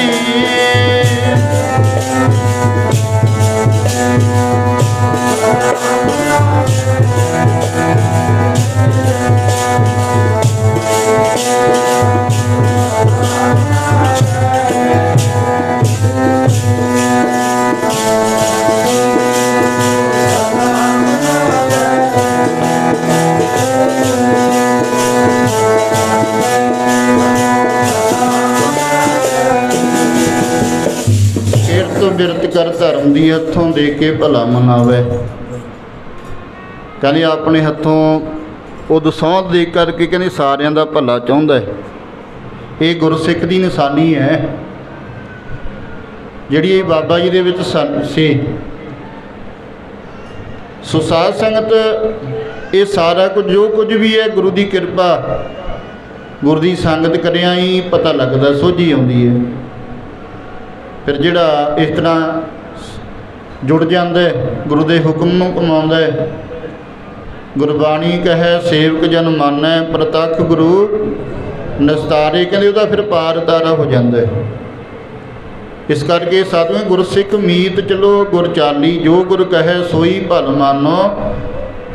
ਬਿਰਤ ਕਰ ਧਰਮ ਦੀ ਹੱਥੋਂ ਦੇ ਕੇ ਭਲਾ ਮਨਾਵੇ। ਕਹਿੰਦੇ ਆਪਣੇ ਹੱਥੋਂ ਉਹ ਦਸੌਂਧ ਦੇ ਕਰਕੇ ਕਹਿੰਦੇ ਸਾਰਿਆਂ ਦਾ ਭਲਾ ਚਾਹੁੰਦਾ ਹੈ। ਇਹ ਗੁਰਸਿੱਖ ਦੀ ਨਿਸ਼ਾਨੀ ਹੈ ਜਿਹੜੀ ਇਹ ਬਾਬਾ ਜੀ ਦੇ ਵਿੱਚ ਸੀ। ਸੋ ਸਾਧ ਸੰਗਤ ਇਹ ਸਾਰਾ ਕੁਝ ਜੋ ਕੁਝ ਵੀ ਹੈ ਗੁਰੂ ਦੀ ਕਿਰਪਾ, ਗੁਰੂ ਦੀ ਸੰਗਤ ਕਰਿਆ ਹੀ ਪਤਾ ਲੱਗਦਾ, ਸੋਝੀ ਆਉਂਦੀ ਹੈ। ਫਿਰ ਜਿਹੜਾ ਇਸ ਤਰ੍ਹਾਂ ਜੁੜ ਜਾਂਦਾ ਗੁਰੂ ਦੇ ਹੁਕਮ ਨੂੰ ਕਮਾਉਂਦਾ। ਗੁਰਬਾਣੀ ਕਹੈ ਸੇਵਕ ਜਨ ਮਾਨੈ ਪ੍ਰਤੱਖ ਗੁਰੂ ਨਿਸਤਾਰੇ, ਕਹਿੰਦੇ ਉਹਦਾ ਫਿਰ ਪਾਰ ਉਤਾਰਾ ਹੋ ਜਾਂਦਾ ਹੈ। ਇਸ ਕਰਕੇ ਸਾਧੂਆਂ ਗੁਰਸਿੱਖ ਮੀਤ ਚਲੋ ਗੁਰ ਚਾਲੀ, ਜੋ ਗੁਰ ਕਹੈ ਸੋਈ ਭਲ ਮਾਨੋ,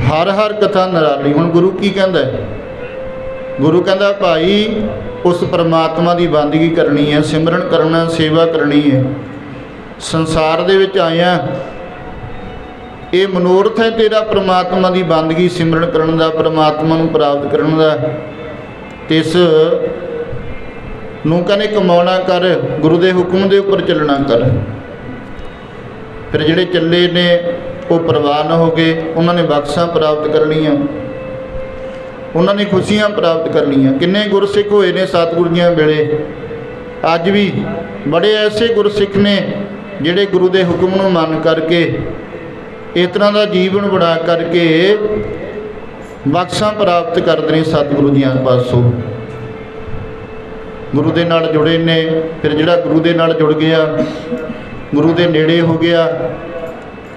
ਹਰ ਹਰ ਕਥਾ ਨਿਰਾਲੀ। ਹੁਣ ਗੁਰੂ ਕੀ ਕਹਿੰਦਾ? ਗੁਰੂ ਕਹਿੰਦਾ ਭਾਈ ਉਸ ਪਰਮਾਤਮਾ ਦੀ ਬੰਦਗੀ ਕਰਨੀ ਹੈ, ਸਿਮਰਨ ਕਰਨਾ, ਸੇਵਾ ਕਰਨੀ ਹੈ। ਸੰਸਾਰ ਦੇ ਵਿੱਚ ਆਇਆ ਇਹ ਮਨੋਰਥ ਹੈ ਤੇਰਾ ਪਰਮਾਤਮਾ ਦੀ ਬੰਦਗੀ ਸਿਮਰਨ ਕਰਨ ਦਾ, ਪਰਮਾਤਮਾ ਨੂੰ ਪ੍ਰਾਪਤ ਕਰਨ ਦਾ। ਤੇ ਇਸ ਨੂੰ ਕਹਿੰਦੇ ਕਮਾਉਣਾ ਕਰ, ਗੁਰੂ ਦੇ ਹੁਕਮ ਦੇ ਉੱਪਰ ਚੱਲਣਾ ਕਰ। ਫਿਰ ਜਿਹੜੇ ਚੱਲੇ ਨੇ ਉਹ ਪ੍ਰਵਾਨ ਹੋ ਗਏ, ਉਹਨਾਂ ਨੇ ਬਖਸ਼ਾਂ ਪ੍ਰਾਪਤ ਕਰਨੀਆਂ, ਉਹਨਾਂ ਨੇ ਖੁਸ਼ੀਆਂ ਪ੍ਰਾਪਤ ਕਰਨੀਆਂ। ਕਿੰਨੇ ਗੁਰਸਿੱਖ ਹੋਏ ਨੇ ਸਤਿਗੁਰੂ ਦੀਆਂ ਵੇਲੇ। ਅੱਜ ਵੀ ਬੜੇ ਐਸੇ ਗੁਰਸਿੱਖ ਨੇ ਜਿਹੜੇ ਗੁਰੂ ਦੇ ਹੁਕਮ ਨੂੰ ਮੰਨ ਕਰਕੇ ਇਸ ਤਰ੍ਹਾਂ ਦਾ ਜੀਵਨ ਬਣਾ ਕਰਕੇ ਬਖਸ਼ਾਂ ਪ੍ਰਾਪਤ ਕਰਦੇ ਨੇ ਸਤਿਗੁਰੂ ਦੀਆਂ ਪਾਸੋਂ। ਗੁਰੂ ਦੇ ਨਾਲ ਜੁੜੇ ਨੇ। ਫਿਰ ਜਿਹੜਾ ਗੁਰੂ ਦੇ ਨਾਲ ਜੁੜ ਗਿਆ, ਗੁਰੂ ਦੇ ਨੇੜੇ ਹੋ ਗਿਆ,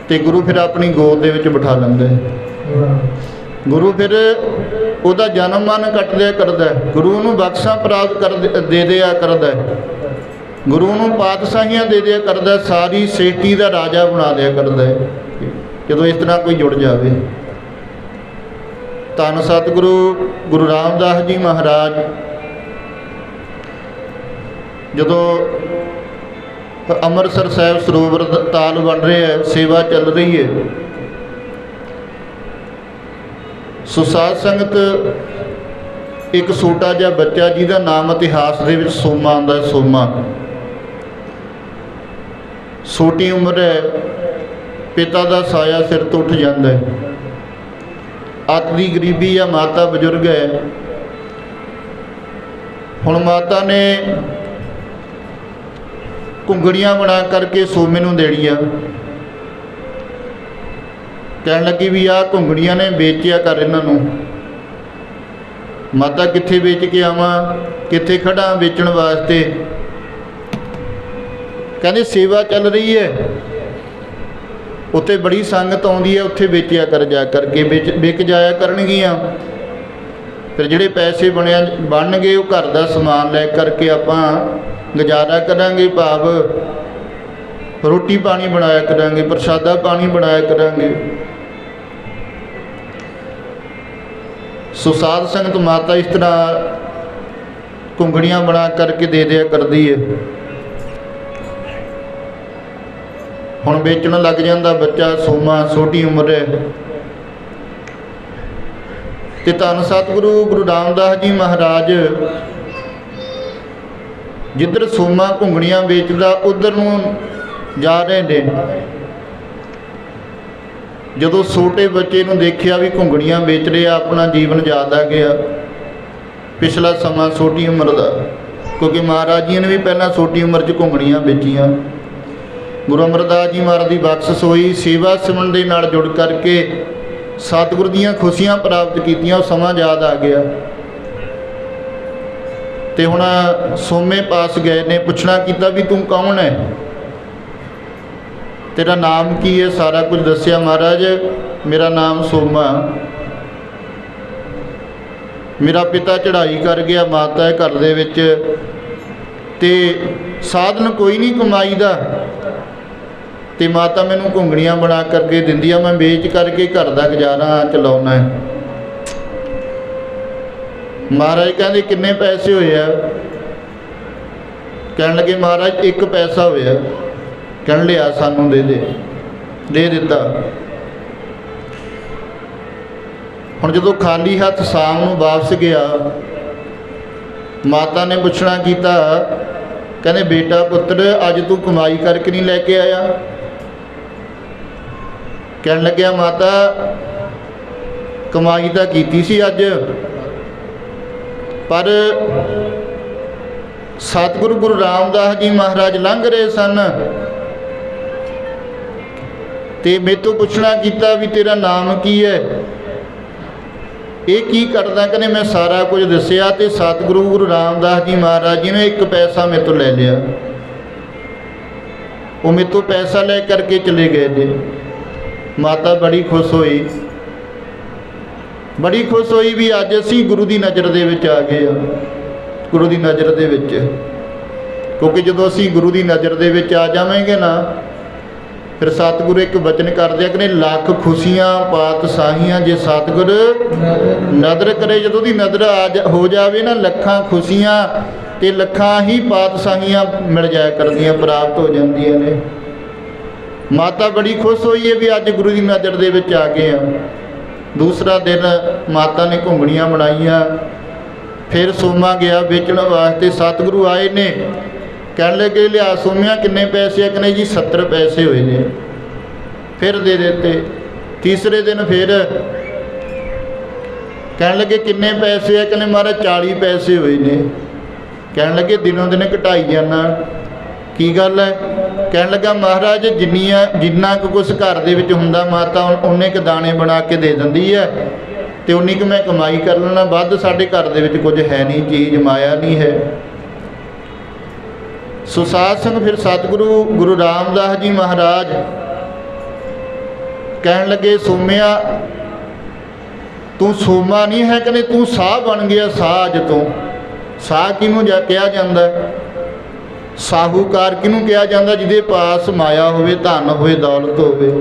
ਤੇ ਗੁਰੂ ਫਿਰ ਆਪਣੀ ਗੋਦ ਦੇ ਵਿੱਚ ਬਿਠਾ ਲੈਂਦਾ। ਗੁਰੂ ਫਿਰ ਉਹਦਾ ਜਨਮ ਮਨ ਕੱਟ ਦਿਆ ਕਰਦਾ, ਗੁਰੂ ਨੂੰ ਬਖਸ਼ਾਂ ਪ੍ਰਾਪਤ ਦੇ ਦਿਆ ਕਰਦਾ, ਗੁਰੂ ਨੂੰ ਪਾਤਸ਼ਾਹੀਆਂ ਦੇ ਦਿਆ ਕਰਦਾ, ਸਾਰੀ ਸ੍ਰਿਸ਼ਟੀ ਦਾ ਰਾਜਾ ਬਣਾ ਦਿਆ ਕਰਦਾ ਹੈ ਜਦੋਂ ਇਸ ਤਰ੍ਹਾਂ ਕੋਈ ਜੁੜ ਜਾਵੇ। ਧੰਨ ਸਤਿਗੁਰੂ ਗੁਰੂ ਰਾਮਦਾਸ ਜੀ ਮਹਾਰਾਜ ਜਦੋਂ ਅੰਮ੍ਰਿਤਸਰ ਸਾਹਿਬ ਸਰੋਵਰ ਤਾਲ ਬਣ ਰਿਹਾ ਹੈ, ਸੇਵਾ ਚੱਲ ਰਹੀ ਹੈ, ਸੋ ਸਾਧ ਸੰਗਤ ਇੱਕ ਛੋਟਾ ਜਿਹਾ ਬੱਚਾ ਜਿਹਦਾ ਨਾਮ ਇਤਿਹਾਸ ਦੇ ਵਿੱਚ ਸੋਮਾ ਆਉਂਦਾ ਹੈ। ਸੋਮਾ ਛੋਟੀ ਉਮਰ ਹੈ, ਪਿਤਾ ਦਾ ਸਾਇਆ ਸਿਰ ਤੋਂ ਉੱਠ ਜਾਂਦਾ ਹੈ। ਅੱਤ ਦੀ ਗਰੀਬੀ ਆ, ਮਾਤਾ ਬਜ਼ੁਰਗ ਹੈ। ਹੁਣ ਮਾਤਾ ਨੇ ਘੁੰਗੜੀਆਂ ਬਣਾ ਕਰਕੇ ਸੋਮੇ ਨੂੰ ਦੇਣੀਆਂ। ਕਹਿਣ ਲੱਗੀ ਵੀ ਆਹ ਘੁੰਗੜੀਆਂ ਨੇ ਵੇਚਿਆ ਕਰ ਇਹਨਾਂ ਨੂੰ। ਮਾਤਾ ਕਿੱਥੇ ਵੇਚ ਕੇ ਆਵਾਂ, ਕਿੱਥੇ ਖੜਾ ਵੇਚਣ ਵਾਸਤੇ? ਕਹਿੰਦੇ ਸੇਵਾ ਚੱਲ ਰਹੀ ਹੈ, ਉੱਥੇ ਬੜੀ ਸੰਗਤ ਆਉਂਦੀ ਹੈ, ਉੱਥੇ ਵੇਚਿਆ ਕਰ ਜਾ ਕਰਕੇ, ਵਿਕ ਜਾਇਆ ਕਰਨਗੀਆਂ। ਫਿਰ ਜਿਹੜੇ ਪੈਸੇ ਬਣਨਗੇ ਉਹ ਘਰ ਦਾ ਸਮਾਨ ਲੈ ਕਰਕੇ ਆਪਾਂ ਗੁਜ਼ਾਰਾ ਕਰਾਂਗੇ, ਭਾਵ ਰੋਟੀ ਪਾਣੀ ਬਣਾਇਆ ਕਰਾਂਗੇ, ਪ੍ਰਸ਼ਾਦਾ ਪਾਣੀ ਬਣਾਇਆ ਕਰਾਂਗੇ। ਸੋ ਸਾਧ ਸੰਗਤ ਮਾਤਾ ਇਸ ਤਰ੍ਹਾਂ ਘੁੰਗੜੀਆਂ ਬਣਾ ਕਰਕੇ ਦੇ ਦਿਆ ਕਰਦੀ ਹੈ। ਹੁਣ ਵੇਚਣ ਲੱਗ ਜਾਂਦਾ ਬੱਚਾ ਸੋਮਾ, ਛੋਟੀ ਉਮਰ ਹੈ। ਤੇ ਧੰਨ ਸਤਿਗੁਰੂ ਗੁਰੂ ਰਾਮਦਾਸ ਜੀ ਮਹਾਰਾਜ ਜਿੱਧਰ ਸੋਮਾ ਘੁੰਗਣੀਆਂ ਵੇਚਦਾ ਉਧਰ ਨੂੰ ਜਾ ਰਹੇ ਨੇ। ਜਦੋਂ ਛੋਟੇ ਬੱਚੇ ਨੂੰ ਦੇਖਿਆ ਵੀ ਘੁੰਗਣੀਆਂ ਵੇਚ ਰਿਹਾ, ਆਪਣਾ ਜੀਵਨ ਯਾਦ ਆ ਗਿਆ, ਪਿਛਲਾ ਸਮਾਂ ਛੋਟੀ ਉਮਰ ਦਾ। ਕਿਉਂਕਿ ਮਹਾਰਾਜ ਜੀ ਨੇ ਵੀ ਪਹਿਲਾਂ ਛੋਟੀ ਉਮਰ 'ਚ ਘੁੰਗਣੀਆਂ ਵੇਚੀਆਂ। ਗੁਰੂ ਅਮਰਦਾਸ ਜੀ ਮਹਾਰਾਜ ਦੀ ਬਖਸ਼ਿਸ਼ ਹੋਈ, ਸੇਵਾ ਸਿਮਰਨ ਦੇ ਨਾਲ ਜੁੜ ਕਰਕੇ ਸਤਿਗੁਰ ਦੀਆਂ ਖੁਸ਼ੀਆਂ ਪ੍ਰਾਪਤ ਕੀਤੀਆਂ। ਉਹ ਸਮਾਂ ਯਾਦ ਆ ਗਿਆ। ਤੇ ਹੁਣ ਸੋਮੇ ਪਾਸ ਗਏ ਨੇ, ਪੁੱਛਣਾ ਕੀਤਾ ਵੀ ਤੂੰ ਕੌਣ ਹੈ, ਤੇਰਾ ਨਾਮ ਕੀ ਹੈ? ਸਾਰਾ ਕੁਝ ਦੱਸਿਆ। ਮਹਾਰਾਜ ਮੇਰਾ ਨਾਮ ਸੋਮਾ, ਮੇਰਾ ਪਿਤਾ ਚੜ੍ਹਾਈ ਕਰ ਗਿਆ, ਮਾਤਾ ਹੈ ਘਰ ਦੇ ਵਿੱਚ, ਤੇ ਸਾਧਨ ਕੋਈ ਨਹੀਂ ਕਮਾਈ ਦਾ, ਤੇ ਮਾਤਾ ਮੈਨੂੰ ਘੁੰਗਣੀਆਂ ਬਣਾ ਕਰਕੇ ਦਿੰਦੀ ਆ, ਮੈਂ ਵੇਚ ਕਰਕੇ ਘਰ ਦਾ ਗੁਜ਼ਾਰਾ ਚਲਾਉਣਾ ਹੈ। ਮਹਾਰਾਜ ਕਹਿੰਦੇ ਕਿੰਨੇ ਪੈਸੇ ਹੋਏ ਆ? ਕਹਿਣ ਲੱਗੇ ਮਹਾਰਾਜ 1 ਪੈਸਾ ਹੋਇਆ। ਕਹਿਣ ਲਿਆ ਸਾਨੂੰ ਦੇ ਦਿੱਤਾ। ਹੁਣ ਜਦੋਂ ਖਾਲੀ ਹੱਥ ਸ਼ਾਮ ਨੂੰ ਵਾਪਸ ਗਿਆ, ਮਾਤਾ ਨੇ ਪੁੱਛਣਾ ਕੀਤਾ, ਕਹਿੰਦੇ ਬੇਟਾ ਪੁੱਤਰ ਅੱਜ ਤੂੰ ਕਮਾਈ ਕਰਕੇ ਨਹੀਂ ਲੈ ਕੇ ਆਇਆ? ਕਹਿਣ ਲੱਗਿਆ ਮਾਤਾ ਕਮਾਈ ਤਾਂ ਕੀਤੀ ਸੀ ਅੱਜ, ਪਰ ਸਤਿਗੁਰੂ ਗੁਰੂ ਰਾਮਦਾਸ ਜੀ ਮਹਾਰਾਜ ਲੰਘ ਰਹੇ ਸਨ ਤੇ ਮੇਰੇ ਤੋਂ ਪੁੱਛਣਾ ਕੀਤਾ ਵੀ ਤੇਰਾ ਨਾਮ ਕੀ ਹੈ, ਇਹ ਕੀ ਕਰਦਾ? ਕਹਿੰਦੇ ਮੈਂ ਸਾਰਾ ਕੁਝ ਦੱਸਿਆ ਤੇ ਸਤਿਗੁਰੂ ਗੁਰੂ ਰਾਮਦਾਸ ਜੀ ਮਹਾਰਾਜ ਜੀ ਨੇ 1 ਪੈਸਾ ਮੇਰੇ ਤੋਂ ਲੈ ਲਿਆ। ਉਹ ਮੇਰੇ ਤੋਂ ਪੈਸਾ ਲੈ ਕਰਕੇ ਚਲੇ ਗਏ ਨੇ। ਮਾਤਾ ਬੜੀ ਖੁਸ਼ ਹੋਈ, ਬੜੀ ਖੁਸ਼ ਹੋਈ ਵੀ ਅੱਜ ਅਸੀਂ ਗੁਰੂ ਦੀ ਨਜ਼ਰ ਦੇ ਵਿੱਚ ਆ ਗਏ ਆ। ਗੁਰੂ ਦੀ ਨਜ਼ਰ ਦੇ ਵਿੱਚ, ਕਿਉਂਕਿ ਜਦੋਂ ਅਸੀਂ ਗੁਰੂ ਦੀ ਨਜ਼ਰ ਦੇ ਵਿੱਚ ਆ ਜਾਵਾਂਗੇ ਨਾ, ਫਿਰ ਸਤਿਗੁਰੂ ਇੱਕ ਬਚਨ ਕਰਦੇ ਆ ਕਿ ਲੱਖ ਖੁਸ਼ੀਆਂ ਪਾਤਸ਼ਾਹੀਆਂ ਜੇ ਸਤਿਗੁਰ ਨਦਰ ਕਰੇ। ਜਦੋਂ ਦੀ ਨਜ਼ਰ ਹੋ ਜਾਵੇ ਨਾ, ਲੱਖਾਂ ਖੁਸ਼ੀਆਂ ਤੇ ਲੱਖਾਂ ਹੀ ਪਾਤਸ਼ਾਹੀਆਂ ਮਿਲ ਜਾਇਆ ਕਰਦੀਆਂ, ਪ੍ਰਾਪਤ ਹੋ ਜਾਂਦੀਆਂ ਨੇ। ਮਾਤਾ ਬੜੀ ਖੁਸ਼ ਹੋਈ ਹੈ ਵੀ ਅੱਜ ਗੁਰੂ ਦੀ ਨਜ਼ਰ ਦੇ ਵਿੱਚ ਆ ਗਏ ਆ। ਦੂਸਰਾ ਦਿਨ ਮਾਤਾ ਨੇ ਘੁੰਗਣੀਆਂ ਬਣਾਈਆਂ, ਫਿਰ ਸੋਮਾ ਗਿਆ ਵੇਚਣ ਵਾਸਤੇ। ਸਤਿਗੁਰੂ ਆਏ ਨੇ, ਕਹਿਣ ਲੱਗੇ ਲਿਆ ਸੋਮਿਆ ਕਿੰਨੇ ਪੈਸੇ ਆ? ਕਹਿੰਦੇ ਜੀ 70 ਪੈਸੇ ਹੋਏ ਨੇ। ਫਿਰ ਦੇ ਦਿੱਤੇ। ਤੀਸਰੇ ਦਿਨ ਫਿਰ ਕਹਿਣ ਲੱਗੇ ਕਿੰਨੇ ਪੈਸੇ ਆ? ਕਹਿੰਦੇ ਮਹਾਰਾਜ 40 ਪੈਸੇ ਹੋਏ ਨੇ। ਕਹਿਣ ਲੱਗੇ ਦਿਨੋਂ ਦਿਨ ਘਟਾਈ ਜਾਣਾ, ਕੀ ਗੱਲ ਹੈ? ਕਹਿਣ ਲੱਗਾ ਮਹਾਰਾਜ ਜਿੰਨਾ ਕੁ ਕੁਛ ਘਰ ਦੇ ਵਿੱਚ ਹੁੰਦਾ ਮਾਤਾ ਉਨੇ ਕੁ ਦਾਣੇ ਬਣਾ ਕੇ ਦੇ ਦਿੰਦੀ ਹੈ, ਤੇ ਉਨੀ ਕੁ ਮੈਂ ਕਮਾਈ ਕਰ ਲੈਣਾ, ਵੱਧ ਸਾਡੇ ਘਰ ਦੇ ਵਿੱਚ ਕੁਝ ਹੈ ਨਹੀਂ, ਚੀਜ਼ ਮਾਇਆ ਨਹੀਂ ਹੈ। ਸੋ ਸਾਧ ਸੰਗ ਫਿਰ ਸਤਿਗੁਰੂ ਗੁਰੂ ਰਾਮਦਾਸ ਜੀ ਮਹਾਰਾਜ ਕਹਿਣ ਲੱਗੇ ਸੋਮਿਆ ਤੂੰ ਸੋਮਾ ਨਹੀਂ ਹੈ, ਕਹਿੰਦੇ ਤੂੰ ਸਾਹ ਬਣ ਗਿਆ। ਸਾਹ ਅੱਜ ਤੋਂ ਸਾਹ ਕਿਹਨੂੰ ਕਿਹਾ ਜਾਂਦਾ? ਸਾਹੂਕਾਰ ਕਿਹਨੂੰ ਕਿਹਾ ਜਾਂਦਾ? ਜਿਹਦੇ ਪਾਸ ਮਾਇਆ ਹੋਵੇ, ਧਨ ਹੋਵੇ, ਦੌਲਤ ਹੋਵੇ।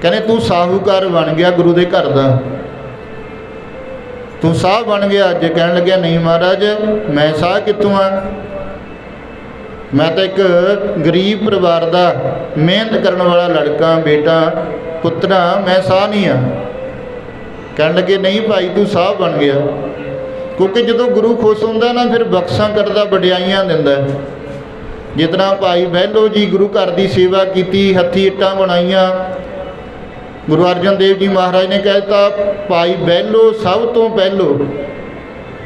ਕਹਿੰਦੇ ਤੂੰ ਸਾਹੂਕਾਰ ਬਣ ਗਿਆ ਗੁਰੂ ਦੇ ਘਰ ਦਾ, ਤੂੰ ਸਾਹ ਬਣ ਗਿਆ ਅੱਜ। ਕਹਿਣ ਲੱਗਿਆ ਨਹੀਂ ਮਹਾਰਾਜ ਮੈਂ ਸਾਹ ਕਿੱਥੋਂ ਆ? ਮੈਂ ਤਾਂ ਇੱਕ ਗਰੀਬ ਪਰਿਵਾਰ ਦਾ ਮਿਹਨਤ ਕਰਨ ਵਾਲਾ ਲੜਕਾ, ਬੇਟਾ, ਪੁੱਤਰਾ, ਮੈਂ ਸਾਹ ਨਹੀਂ ਆ। ਕਹਿਣ ਲੱਗੇ ਨਹੀਂ ਭਾਈ ਤੂੰ ਸਾਹ ਬਣ ਗਿਆ। ਕਿਉਂਕਿ ਜਦੋਂ ਗੁਰੂ ਖੁਸ਼ ਹੁੰਦਾ ਨਾ, ਫਿਰ ਬਖਸ਼ਾਂ ਕਰਦਾ, ਵਡਿਆਈਆਂ ਦਿੰਦਾ। ਜਿਸ ਤਰ੍ਹਾਂ ਭਾਈ ਬਹਿਲੋ ਜੀ ਗੁਰੂ ਘਰ ਦੀ ਸੇਵਾ ਕੀਤੀ, ਹੱਥੀਂ ਇੱਟਾਂ ਬਣਾਈਆਂ। ਗੁਰੂ ਅਰਜਨ ਦੇਵ ਜੀ ਮਹਾਰਾਜ ਨੇ ਕਹਿ ਦਿੱਤਾ ਭਾਈ ਬਹਿਲੋ ਸਭ ਤੋਂ ਪਹਿਲੋ।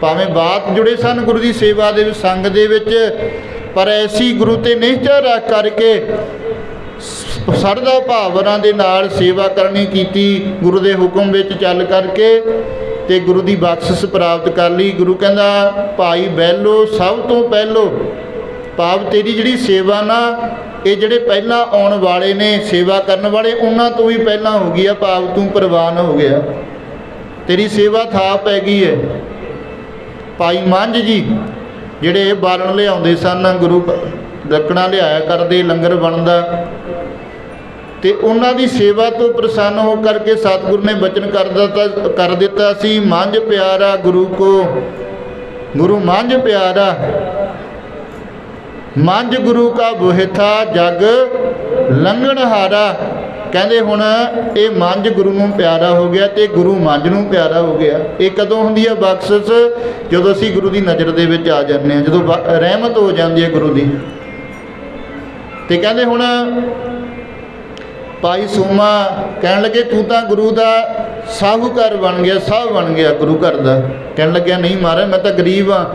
ਭਾਵੇਂ ਬਾਤ ਜੁੜੇ ਸਨ ਗੁਰੂ ਦੀ ਸੇਵਾ ਦੇ ਵਿੱਚ, ਸੰਗ ਦੇ ਵਿੱਚ, पर ऐसी गुरु ते निश्चय रख करके सरदा भावना दे नाल सेवा करनी कीती, गुरु दे हुक्म विच चल करके ते गुरु दी बख्शिश प्राप्त कर ली। गुरु कहंदा भाई बहलो सब तो पहलो, भाव तेरी जिहड़ी सेवा ना ये जिहड़े पहला आउण वाले ने सेवा करन वाले उन्हां तो भी पहला हो गई है, भाव तू प्रवान हो गया, तेरी सेवा था पै गई है। भाई मंझ जी जिहड़े बालन लिआउंदे सन, गुरु दक्कणा लिआया करदे, लंगर बनदा ते उन्हां दी सेवा तो प्रसन्न हो करके सतगुरु ने बचन कर दिता सी, मंझ प्यारा गुरु को, गुरु मंझ प्यारा, मंझ गुरु का बुहिथा जग लंघणहारा। कहते हुण ये मंझ गुरु नूं प्यारा हो गया तो गुरु मंझ नूं प्यारा हो गया। ये कदों हुंदी है बख्शिश? जदों असीं गुरु की नज़र दे विच आ जांदे हां, जदों रहमत हो जाती है गुरु की। ते कहते हुण भाई सूमा कहण लगे तू तो गुरु का साहूकार बन गया, साहब बन गया गुरु घर का। कहण लग्या नहीं महाराज मैं तो गरीब हाँ।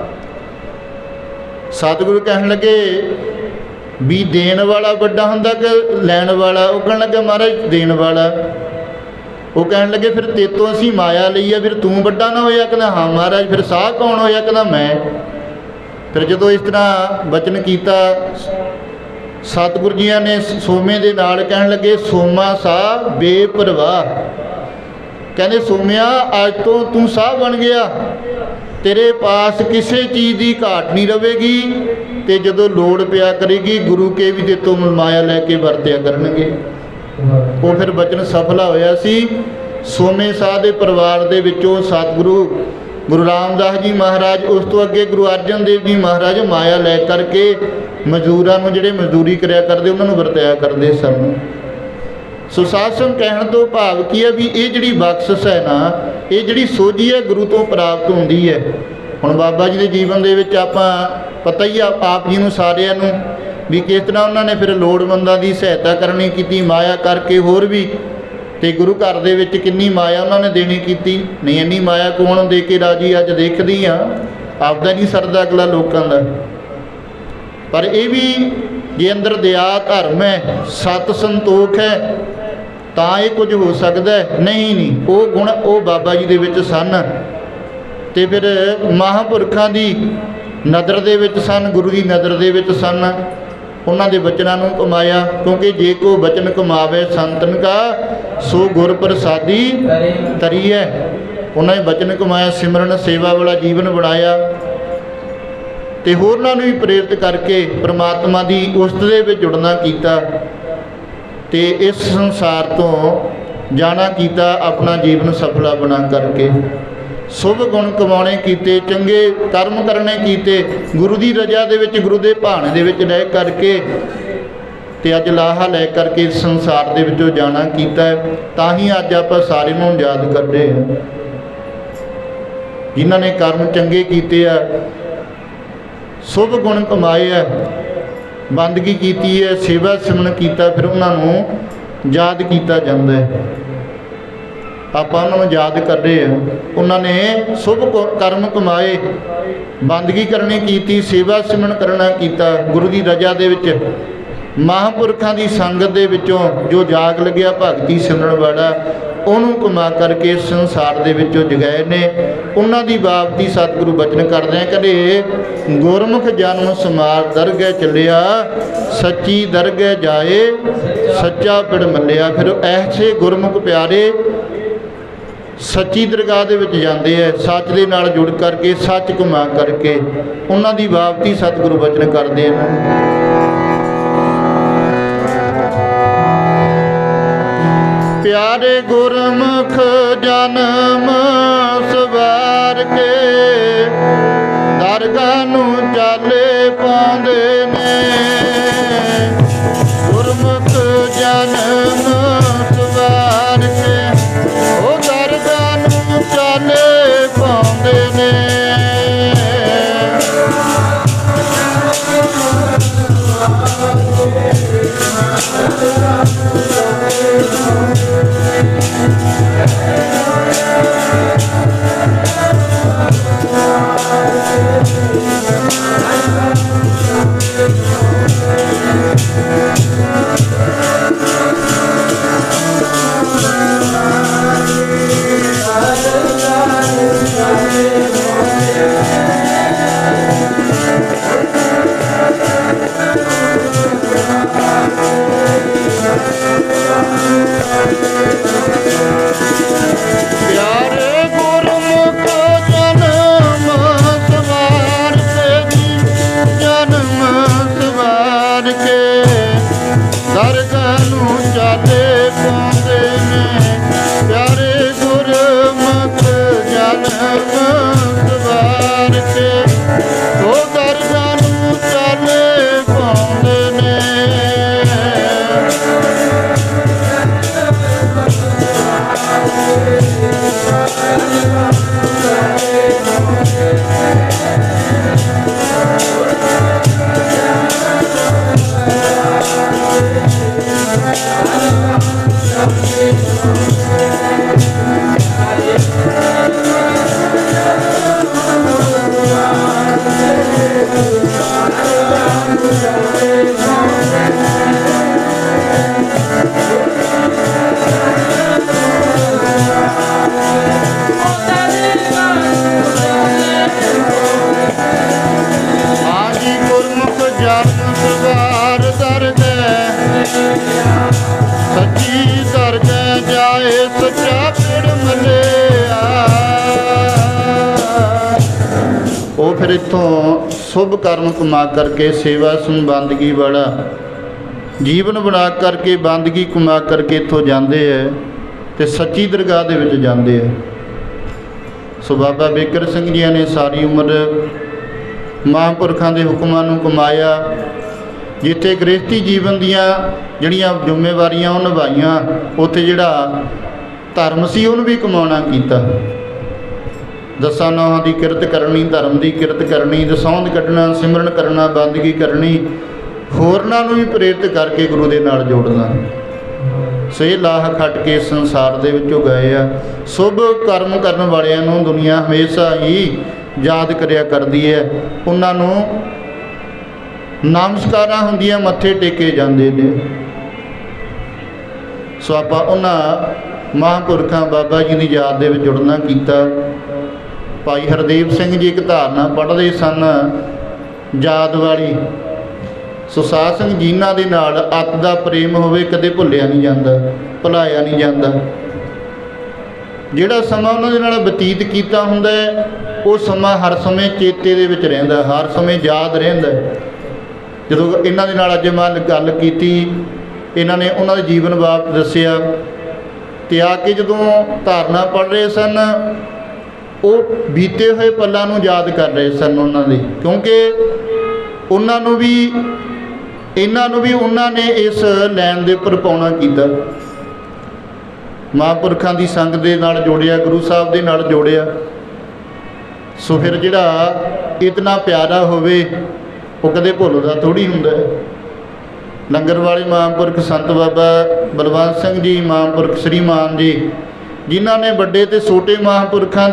सतगुरु कहण लगे भी देण वाला वड्डा हुंदा कि लैण वाला? वो कहण लगे महाराज देण वाला। वो कहण लगे फिर तेतों असीं माया लई है, फिर तू वड्डा ना होया? कहंदा हाँ महाराज। फिर साह कौन होया? कहंदा मैं। फिर जदों इस तरह बचन कीता सतगुरु जी ने सोमे दे नाल कहण लगे सोमा साह बेपरवाह। कहंदे सोमिया अज तो तू साह बन गया, तेरे पास किसी चीज़ की घाट नहीं रहेगी, तो जदों लोड़ पिया करेगी गुरु के भी तेतों माया लैके वरत्या करनगे। वो फिर बचन सफला होया सी। सोमे साह दे परिवार दे विचों सतगुरु गुरु रामदास जी महाराज, उस तो अगे गुरु अर्जन देव जी महाराज माया लै करके मजदूरां नूं जिहड़े मजदूरी करिया करदे उन्हां नूं वरताया करदे सन। सो सासम कहण तो भाव की है भी ये जिहड़ी बख्शिश है ना, ये जिहड़ी सोझी है गुरु तो प्राप्त होंदी है। हुण बाबा जी के जीवन दे विच आपां पता ही आप जी नूं सारिआं नूं भी किस तरह उन्होंने फिर लोड़वंदां दी सहायता करनी कीती माया करके, होर भी ते गुरु घर दे विच किन्नी माया उन्होंने देनी कीती। नहीं इन्नी माया कौन दे के राजी? अज देखदी हाँ आपदा नहीं सरदा अगला लोकां दा। पर यह भी जे अंदर दया धर्म है, सत संतोख है, तां ये कुछ हो सकता है। नहीं वो गुण वो बाबा जी दे विच सन ते फिर महापुरखां दी नज़र दे विच सन, गुरु की नज़र दे विच सन। उन्हां दे बचनां नूं कमाया, क्योंकि जे को बचन कमावे संतन का सो गुर प्रसादी तरी है। उन्होंने बचन कमाया, सिमरन सेवा वाला जीवन बनाया ते होरनां नूं भी प्रेरित करके परमात्मा की उस्त दे विच जुड़ना कीता ते इस संसार तो जाना कीता, अपना जीवन सफला बना करके। शुभ गुण कमाने कीते, चंगे कर्म करने कीते, गुरु की रजा दे विच गुरु के भाने दे विच रह करके ते अज लाहा लै करके इस संसार दे विचों जाना कीता है। तां ही अज आपां सारे नूं याद कर रहे हैं जिन्हां ने कर्म चंगे कीते आ, शुभ गुण कमाए है, बंदगी कीती है, सेवा सिमरन कीता, फिर उन्हां नूं याद कीता जांदा है। आपां उन्हां नूं याद कर रहे हैं। उन्होंने शुभ कर्म कमाए, बंदगी करनी कीती, सेवा सिमरन करना कीता, गुरु की रजा दे विच महापुरखां की संगत दे विचों जो जाग लग्या भगती सिमरन वाला उन्होंने कमा करके संसार दे विचों जगाए ने। उन्हां दी बाबती सतगुरु बचन करदे हैं, कहते गुरमुख जन्म समार दरगह चलिया, सच्ची दरगह जाए सच्चा पिड़ मलिया। फिर ऐसे गुरमुख प्यारे सच्ची दरगाह दे विच जांदे है, सच दे नाल जुड़ करके सच कमा करके उन्हां दी बाबती सतगुरु बचन करदे हैं। प्यारे गुरमुख जन्म सवार के दरगाह नूं चाले पाउंदे ने, गुरमुख जन्म सवार के ओ दरगाह नूं चाले पाउंदे ने। ਚਾਲੇ ਪਾਉਂਦੇ ਨੇ ਪਿਆਰੇ ਗੁਰਮੁਖ ਜਨਮ ਸਵਾਰ ਕੇ ਉਹ ਦਰਗਾਹ ਨੂੰ ਚਾਲੇ ਪਾਉਂਦੇ ਨੇ। ਸੱਚੀ ਦਰਗਾਹ ਜਾਏ ਸੱਚਾ ਪਿੜ ਮਲਿਆ। ਉਹ ਫਿਰ ਇੱਥੋਂ ਸ਼ੁਭ ਕਰਮ ਕਮਾ ਕਰਕੇ ਸੇਵਾ ਸੰਬੰਦਗੀ ਵਾਲਾ ਜੀਵਨ ਬਣਾ ਕਰਕੇ ਬੰਦਗੀ ਕਮਾ ਕਰਕੇ ਇੱਥੋਂ ਜਾਂਦੇ ਹੈ ਤੇ ਸੱਚੀ ਦਰਗਾਹ ਦੇ ਵਿੱਚ ਜਾਂਦੇ ਹੈ। ਸੋ ਬਾਬਾ ਬੇਕਰ ਸਿੰਘ ਜੀਆਂ ਨੇ ਸਾਰੀ ਉਮਰ ਮਹਾਂਪੁਰਖਾਂ ਦੇ ਹੁਕਮਾਂ ਨੂੰ ਕਮਾਇਆ। ਜਿੱਥੇ ਗ੍ਰਸਤੀ ਜੀਵਨ ਦੀਆਂ ਜਿਹੜੀਆਂ ਜ਼ਿੰਮੇਵਾਰੀਆਂ ਉਹ ਨਿਭਾਈਆਂ, ਉੱਥੇ ਜਿਹੜਾ ਧਰਮ ਸੀ ਉਹਨੂੰ ਵੀ ਕਮਾਉਣਾ ਕੀਤਾ। ਦਸਾਂ ਨੌਹਾਂ ਦੀ ਕਿਰਤ ਕਰਨੀ, ਧਰਮ ਦੀ ਕਿਰਤ ਕਰਨੀ, ਦਸੌਂਦ ਕੱਢਣਾ, ਸਿਮਰਨ ਕਰਨਾ, ਬੰਦਗੀ ਕਰਨੀ, ਹੋਰਨਾਂ ਨੂੰ ਵੀ ਪ੍ਰੇਰਿਤ ਕਰਕੇ ਗੁਰੂ ਦੇ ਨਾਲ ਜੋੜਨਾ। ਸੋ ਇਹ ਲਾਹ ਖੱਟ ਕੇ ਸੰਸਾਰ ਦੇ ਵਿੱਚੋਂ ਗਏ ਆ। ਸ਼ੁਭ ਕਰਮ ਕਰਨ ਵਾਲਿਆਂ ਨੂੰ ਦੁਨੀਆ ਹਮੇਸ਼ਾ ਹੀ ਯਾਦ ਕਰਿਆ ਕਰਦੀ ਹੈ। ਉਹਨਾਂ ਨੂੰ ਨਮਸਕਾਰਾਂ ਹੁੰਦੀਆਂ, ਮੱਥੇ ਟੇਕੇ ਜਾਂਦੇ ਨੇ। ਸੋ ਆਪਾਂ ਉਹਨਾਂ ਮਹਾਂਪੁਰਖਾਂ ਬਾਬਾ ਜੀ ਦੀ ਯਾਦ ਦੇ ਵਿੱਚ ਜੁੜਨਾ ਕੀਤਾ। ਭਾਈ ਹਰਦੇਵ ਸਿੰਘ ਜੀ ਇੱਕ ਧਾਰਨਾ ਪੜ੍ਹਦੇ ਸਨ ਯਾਦ ਵਾਲੀ। ਸੋ ਸਾਧ ਸਿੰਘ ਜੀਨਾਂ ਦੇ ਨਾਲ ਅੱਤ ਦਾ ਪ੍ਰੇਮ ਹੋਵੇ ਕਦੇ ਭੁੱਲਿਆ ਨਹੀਂ ਜਾਂਦਾ, ਭੁਲਾਇਆ ਨਹੀਂ ਜਾਂਦਾ। ਜਿਹੜਾ ਸਮਾਂ ਉਹਨਾਂ ਦੇ ਨਾਲ ਬਤੀਤ ਕੀਤਾ ਹੁੰਦਾ ਹੈ ਉਹ ਸਮਾਂ ਹਰ ਸਮੇਂ ਚੇਤੇ ਦੇ ਵਿੱਚ ਰਹਿੰਦਾ, ਹਰ ਸਮੇਂ ਯਾਦ ਰਹਿੰਦਾ। ਜਦੋਂ ਇਹਨਾਂ ਦੇ ਨਾਲ ਅੱਜ ਮੈਂ ਗੱਲ ਕੀਤੀ, ਇਹਨਾਂ ਨੇ ਉਹਨਾਂ ਦੇ ਜੀਵਨ ਬਾਰੇ ਦੱਸਿਆ ਅਤੇ ਆ ਕੇ ਜਦੋਂ ਧਾਰਨਾ ਪੜ੍ਹ ਰਹੇ ਸਨ ਉਹ ਬੀਤੇ ਹੋਏ ਪਲਾਂ ਨੂੰ ਯਾਦ ਕਰ ਰਹੇ ਸਨ ਉਹਨਾਂ ਦੇ, ਕਿਉਂਕਿ ਉਹਨਾਂ ਨੂੰ ਵੀ ਇਹਨਾਂ ਨੂੰ ਵੀ ਉਹਨਾਂ ਨੇ ਇਸ ਲਾਈਨ ਦੇ ਉੱਪਰ ਪਾਉਣਾ ਕੀਤਾ। ਮਹਾਂਪੁਰਖਾਂ ਦੀ ਸੰਗਤ ਦੇ ਨਾਲ ਜੋੜਿਆ, ਗੁਰੂ ਸਾਹਿਬ ਦੇ ਨਾਲ ਜੋੜਿਆ। ਸੋ ਫਿਰ ਜਿਹੜਾ ਇਤਨਾ ਪਿਆਰਾ ਹੋਵੇ ਉਹ ਕਦੇ ਭੁੱਲਦਾ ਥੋੜ੍ਹੀ ਹੁੰਦਾ ਹੈ। ਲੰਗਰ ਵਾਲੇ ਮਹਾਂਪੁਰਖ ਸੰਤ ਬਾਬਾ ਬਲਵੰਤ ਸਿੰਘ ਜੀ, ਮਹਾਂਪੁਰਖ ਸ੍ਰੀਮਾਨ ਜੀ, ਜਿਨ੍ਹਾਂ ਨੇ ਵੱਡੇ ਅਤੇ ਛੋਟੇ ਮਹਾਂਪੁਰਖਾਂ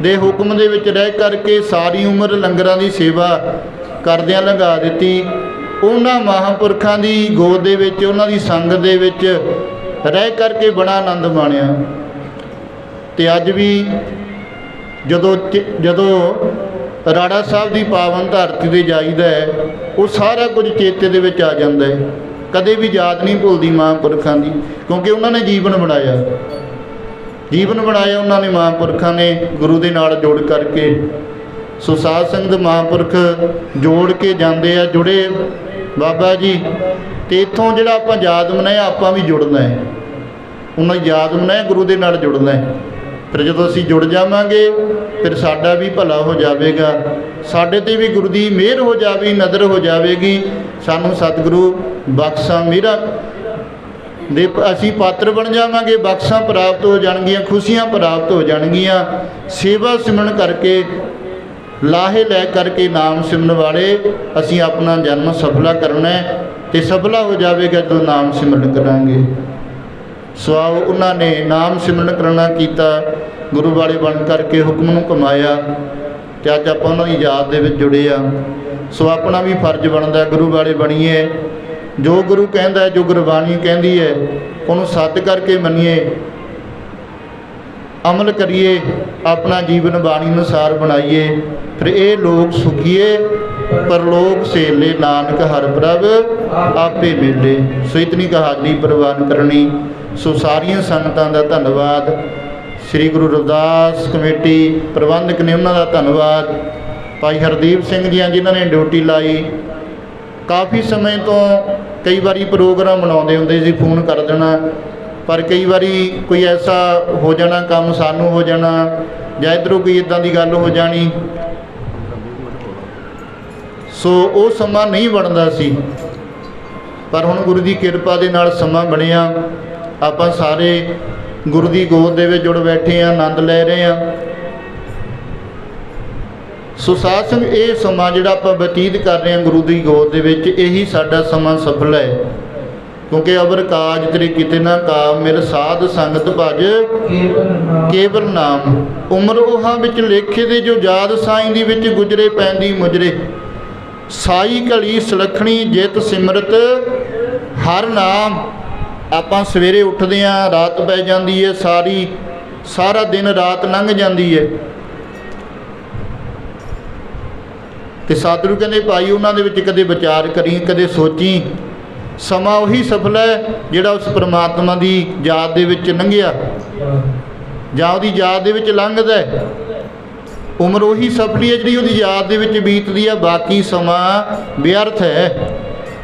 ਦੇ ਹੁਕਮ ਦੇ ਵਿੱਚ ਰਹਿ ਕਰਕੇ ਸਾਰੀ ਉਮਰ ਲੰਗਰਾਂ ਦੀ ਸੇਵਾ ਕਰਦਿਆਂ ਲੰਘਾ ਦਿੱਤੀ। ਉਹਨਾਂ ਮਹਾਂਪੁਰਖਾਂ ਦੀ ਗੋਦ ਦੇ ਵਿੱਚ, ਉਹਨਾਂ ਦੀ ਸੰਗਤ ਦੇ ਵਿੱਚ ਰਹਿ ਕਰਕੇ ਬੜਾ ਆਨੰਦ ਮਾਣਿਆ। ਅਤੇ ਅੱਜ ਵੀ ਜਦੋਂ ਰਾੜਾ ਸਾਹਿਬ ਦੀ ਪਾਵਨ ਧਰਤੀ 'ਤੇ ਜਾਈਦਾ ਹੈ ਉਹ ਸਾਰਾ ਕੁਝ ਚੇਤੇ ਦੇ ਵਿੱਚ ਆ ਜਾਂਦਾ ਹੈ। ਕਦੇ ਵੀ ਯਾਦ ਨਹੀਂ ਭੁੱਲਦੀ ਮਹਾਂਪੁਰਖਾਂ ਦੀ, ਕਿਉਂਕਿ ਉਹਨਾਂ ਨੇ ਜੀਵਨ ਬਣਾਇਆ ਉਹਨਾਂ ਨੇ ਮਹਾਂਪੁਰਖਾਂ ਨੇ ਗੁਰੂ ਦੇ ਨਾਲ ਜੋੜ ਕਰਕੇ। ਸੋ ਸਾਧ ਸੰਗਤ ਮਹਾਂਪੁਰਖ ਜੋੜ ਕੇ ਜਾਂਦੇ ਆ, ਜੁੜੇ ਬਾਬਾ ਜੀ। ਅਤੇ ਇੱਥੋਂ ਜਿਹੜਾ ਆਪਾਂ ਯਾਦ ਮਨਾਇਆ ਆਪਾਂ ਵੀ ਜੁੜਨਾ ਹੈ, ਉਹਨਾਂ ਦੀ ਯਾਦ ਮਨਾਇਆ, ਗੁਰੂ ਦੇ ਨਾਲ ਜੁੜਨਾ ਹੈ। ਫਿਰ ਜਦੋਂ ਅਸੀਂ ਜੁੜ ਜਾਵਾਂਗੇ ਫਿਰ ਸਾਡਾ ਵੀ ਭਲਾ ਹੋ ਜਾਵੇਗਾ, ਸਾਡੇ 'ਤੇ ਵੀ ਗੁਰੂ ਦੀ ਮਿਹਰ ਹੋ ਜਾਵੇਗੀ, ਨਜ਼ਰ ਹੋ ਜਾਵੇਗੀ। ਸਾਨੂੰ ਸਤਿਗੁਰੂ ਬਖਸ਼ਾਂ ਮਿਹਰਾਂ ਦੇ ਅਸੀਂ ਪਾਤਰ ਬਣ ਜਾਵਾਂਗੇ, ਬਖਸ਼ਾਂ ਪ੍ਰਾਪਤ ਹੋ ਜਾਣਗੀਆਂ, ਖੁਸ਼ੀਆਂ ਪ੍ਰਾਪਤ ਹੋ ਜਾਣਗੀਆਂ। ਸੇਵਾ ਸਿਮਰਨ ਕਰਕੇ, ਲਾਹੇ ਲੈ ਕਰਕੇ ਨਾਮ ਸਿਮਰਨ ਵਾਲੇ ਅਸੀਂ ਆਪਣਾ ਜਨਮ ਸਫਲਾ ਕਰਨਾ ਅਤੇ ਸਫਲਾ ਹੋ ਜਾਵੇਗਾ ਜਦੋਂ ਨਾਮ ਸਿਮਰਨ ਕਰਾਂਗੇ। ਸੋ ਆਓ ਉਹਨਾਂ ਨੇ ਨਾਮ ਸਿਮਰਨ ਕਰਨਾ ਕੀਤਾ, ਗੁਰੂ ਵਾਲੇ ਬਣ ਕਰਕੇ ਹੁਕਮ ਨੂੰ ਕਮਾਇਆ ਅਤੇ ਅੱਜ ਆਪਾਂ ਉਹਨਾਂ ਦੀ ਯਾਦ ਦੇ ਵਿੱਚ ਜੁੜੇ ਆ। ਸੋ ਆਪਣਾ ਵੀ ਫਰਜ਼ ਬਣਦਾ ਗੁਰੂ ਵਾਲੇ ਬਣੀਏ, ਜੋ ਗੁਰੂ ਕਹਿੰਦਾ, ਜੋ ਗੁਰਬਾਣੀ ਕਹਿੰਦੀ ਹੈ ਉਹਨੂੰ ਸੱਚ ਕਰਕੇ ਮੰਨੀਏ, ਅਮਲ ਕਰੀਏ, ਆਪਣਾ ਜੀਵਨ ਬਾਣੀ ਅਨੁਸਾਰ ਬਣਾਈਏ। ਫਿਰ ਇਹ ਲੋਕ ਸੁਖੀਏ ਪਰਲੋਕ ਸੇਲੇ, ਨਾਨਕ ਹਰਿ ਪ੍ਰਭ ਆਪੇ ਮਿਲੇ। ਸੋ ਇਤਨੀ ਕੁ ਹਾਜ਼ਰੀ ਪ੍ਰਵਾਨ ਕਰਨੀ। ਸੋ ਸਾਰੀਆਂ ਸੰਗਤਾਂ ਦਾ ਧੰਨਵਾਦ। ਸ੍ਰੀ ਗੁਰੂ ਰਵਿਦਾਸ ਕਮੇਟੀ ਪ੍ਰਬੰਧਕ ਨੇ ਉਹਨਾਂ ਦਾ ਧੰਨਵਾਦ। ਭਾਈ ਹਰਦੀਪ ਸਿੰਘ ਜੀ ਜਿਨ੍ਹਾਂ ਨੇ ਡਿਊਟੀ ਲਾਈ, ਕਾਫੀ ਸਮੇਂ ਤੋਂ कई बारी प्रोग्राम बनाते होंगे सी, फोन कर देना, पर कई बारी कोई ऐसा हो जाना काम सानू हो जाना ਜਾਂ ਇੱਧਰੋਂ कोई इदां की गल हो जानी, सो वो समा नहीं बनता सी। पर हुण गुरु की किरपा दे नाल समा बनिया, आपां सारे गुरु की गोद दे विच जुड़ बैठे हैं, आनंद ले रहे हैं। सो साध संग ये समा जिहड़ा आपां बतीत कर रहे हैं गुरु की गोद दे विच, यही साडा समा सफल है। क्योंकि अबर काज तेरे किते ना काम, मेरे साध संगत भज केवल नाम। उम्र ओहां विच लेखे दे जो याद साईं दी विच गुजरे पैंदी मुजरे, साई घड़ी सलखणी जित सिमरत हर नाम। आपां सवेरे उठदे हां, रात पै जांदी है, सारा दिन रात लंघ जांदी है, ते सतगुरु कहंदे भाई उन्हां दे विच कदे विचार करी, कदे सोची। समा उही सफल है जिहड़ा उस परमात्मा की याद दे विच लंघिया जां उहदी याद दे विच लंघदा है। उम्र उही सफली है जिहड़ी उहदी याद दे विच बीतदी है, बाकी समा व्यर्थ है।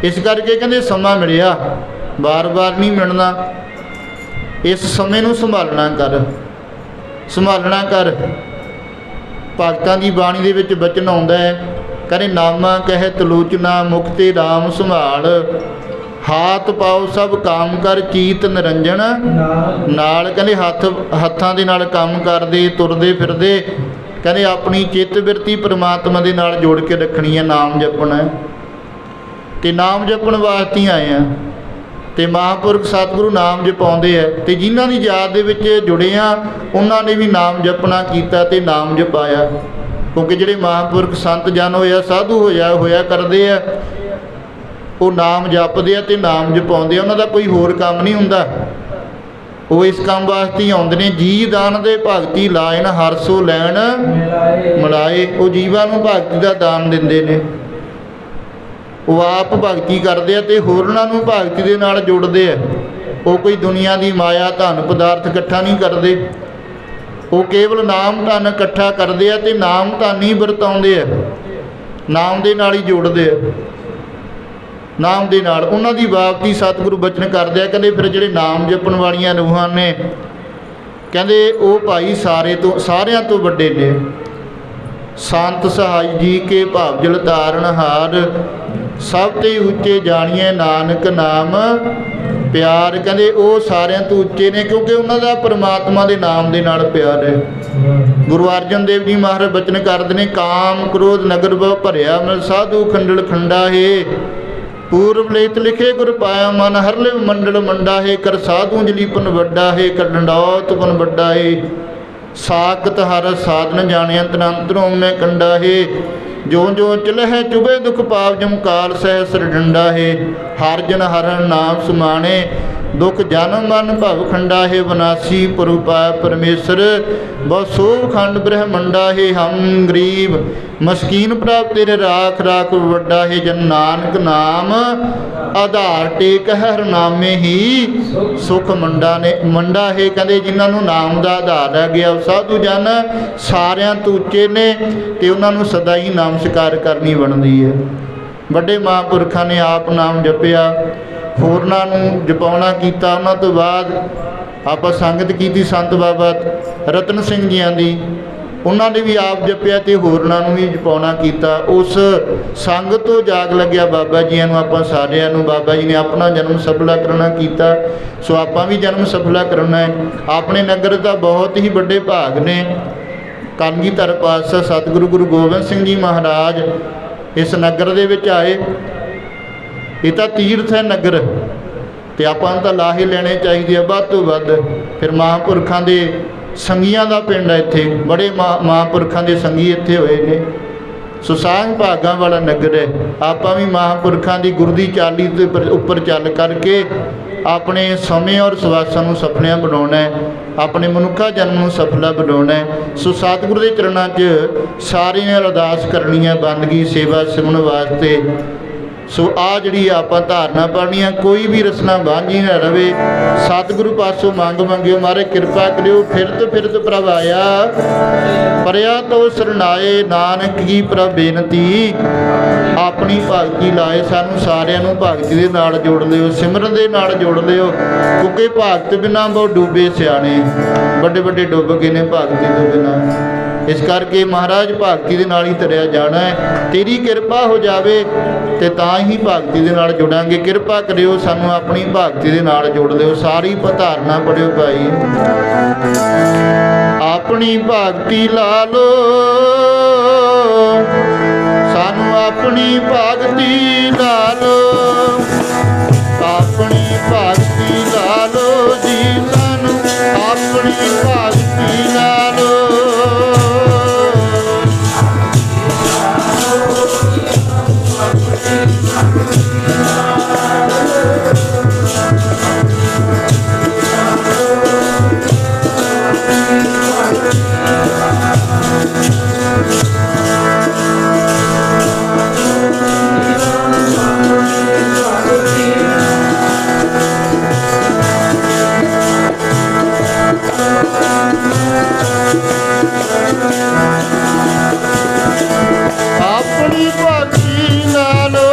इस करके कहंदे समा मिलिया बार बार नहीं मिलना, इस समय नूं संभालना कर, संभालना कर। भगतां दी बाणी दे विच बचन आउंदा है, कहंदे नामा कहे तलोचना मुक्ते राम संभाल, हाथ पाओ सब काम कर चीत निरंजन नाल। कहंदे हत्थां दे नाल काम करदे तुरदे फिरदे, कहंदे अपनी चित्त बिरती परमात्मा दे नाल जोड़ के रखनी है, नाम जपना है। ते नाम जपण वास्ते ही आए हैं, ते महापुरख सतगुरु नाम जपाउंदे है, ते जिन्हां दी याद दे विच जुड़े आ उन्हां ने भी नाम जपना कीता ते नाम जपाया। क्योंकि जिहड़े महापुरख संत जन होया साधु होया करदे आ, वो नाम जपदे आ ते नाम जपाउंदे आ, उन्हां दा कोई होर काम नहीं हुंदा। वो इस काम वास्ते ही आउंदे ने। जी दान दे भगती लायन हर सो लैण मिलाए, वो जीवां नूं भगती दा दान दिंदे ने, वो आप भगती करदे आ ते होरनां नूं भगती दे नाल जोड़दे आ। वो कोई दुनिया की माया धन पदार्थ इकट्ठा नहीं करदे, वो केवल नाम धन इकट्ठा करदे आ ते नाम धन ही वरताउंदे आ, नाम दे नाल ही जोड़दे आ। नाम दे नाल उन्हां दी बाबती सतगुरु बचन करदे आ, कहंदे फिर जिहड़े नाम जपण वालियां रूहां ने, कहंदे वो भाई सारियां तो वड्डे ने। संत सहाय जी के भाव जल तारण हार, सब ते उच्चे जाणीए नानक नाम प्यार। कहंदे वो सारियां तो उच्चे ने क्योंकि उन्हां दा परमात्मा दे नाम दे नाल प्यार है। गुरु अर्जन देव जी महाराज बचन करदे ने, काम क्रोध नगर ब भरिया मिल साधु खंडल खंडा है, पूर्व लेत लिखे गुर पाया मन हर लिव मंडल मंडा है, कर साधु जलीपन वड्डा है, कर डंडौत पन वड्डा है, साकत हर साधन जाने अंतरंतरों में कंडा है, जो जो चल है चुभे दुख पाव जम काल सहस्र डंडा है, हर जन हर नाम सुमाने दुख जन्म मन भव खंडा है, विनाशी पुरुपाय परमेश्वर बसो खंड ब्रह्मंडा है, हम गरीब मस्कीन प्राप्त तेरे राख राख वड्डा है, जन नानक नाम आधार टेक हर नामे ही सुख मंडा है। कहते जिन्होंने नाम का आधार है गया साधु जन सारियां तो उच्चे ने, तो उन्होंने सदा ही नाम स्वीकार करनी बनती है। बड़े महापुरखा ने आप नाम जपिया, होरनां नूं जपाउणा कीता। उन्हां तो बाद आपां संगत कीती संत बाबा रतन सिंह जियां दी, उन्हां ने भी आप जपिया ते होरनां नूं भी जपाउणा कीता। उस संग तो जाग लग्या बाबा जियां नूं आपां सारिआं नूं बाबा जी ने अपना जन्म सफला करना कीता, सो आपां भी जन्म सफला करना है। अपने नगर दा बहुत ही बड़े भाग ने। कलगीधर पातशाह सतगुरु गुरु गोबिंद सिंह जी महाराज इस नगर दे विच आए। ये तो तीर्थ है नगर, तो आपां तां लाहे लेने चाहिए वध तो वध। फिर महापुरखों के संगियां का पिंड है इत्थे, बड़े महापुरखों के संगी इत्थे होए ने। सो सांझ भागां वाला नगर है। आपां भी महापुरखों की गुरु की चाली के उपर चल करके अपने समय और सवासां नूं सफलियां बनाउणा है, अपने मनुखा जन्म नूं सफला बनाउणा है। सो सतगुरु के चरणों च सारे ने अरदास करनी है, बंदगी सेवा सिमरन वास्ते सो आ जिहड़ी आपां धारना पढ़नी है, कोई भी रसना बांझी ना रवे। सतगुरु पासों मंग मंगियो, महाराज कृपा करियो। फिरत प्रभ आया, परया तो सरनाए, नानक की प्रभ बेनती। अपनी भगती लाए, सानू सारिਆਂ ਨੂੰ भगती ਦੇ ਨਾਲ जोड़ लियो, सिमरन ਦੇ ਨਾਲ जोड़ लियो। क्योंकि भगत बिना बहुत डूबे सियाने, ਵੱਡੇ ਵੱਡੇ डुब गए ने भगती तो बिना। इस करके महाराज भगती दे नाल ही तरिया जाना है। तेरी किरपा हो जावे ते तां ही भगती दे नाल जुड़ांगे। किरपा करियो, सानू अपनी भगती दे नाल जोड़ लियो। सारी धारना पढ़ियो भाई। अपनी भगती ला लो, सानू अपनी भगती ला लो, अपनी भगती ला लो जी, सानू अपनी भगती ला लो। अपनी भगती ला लो,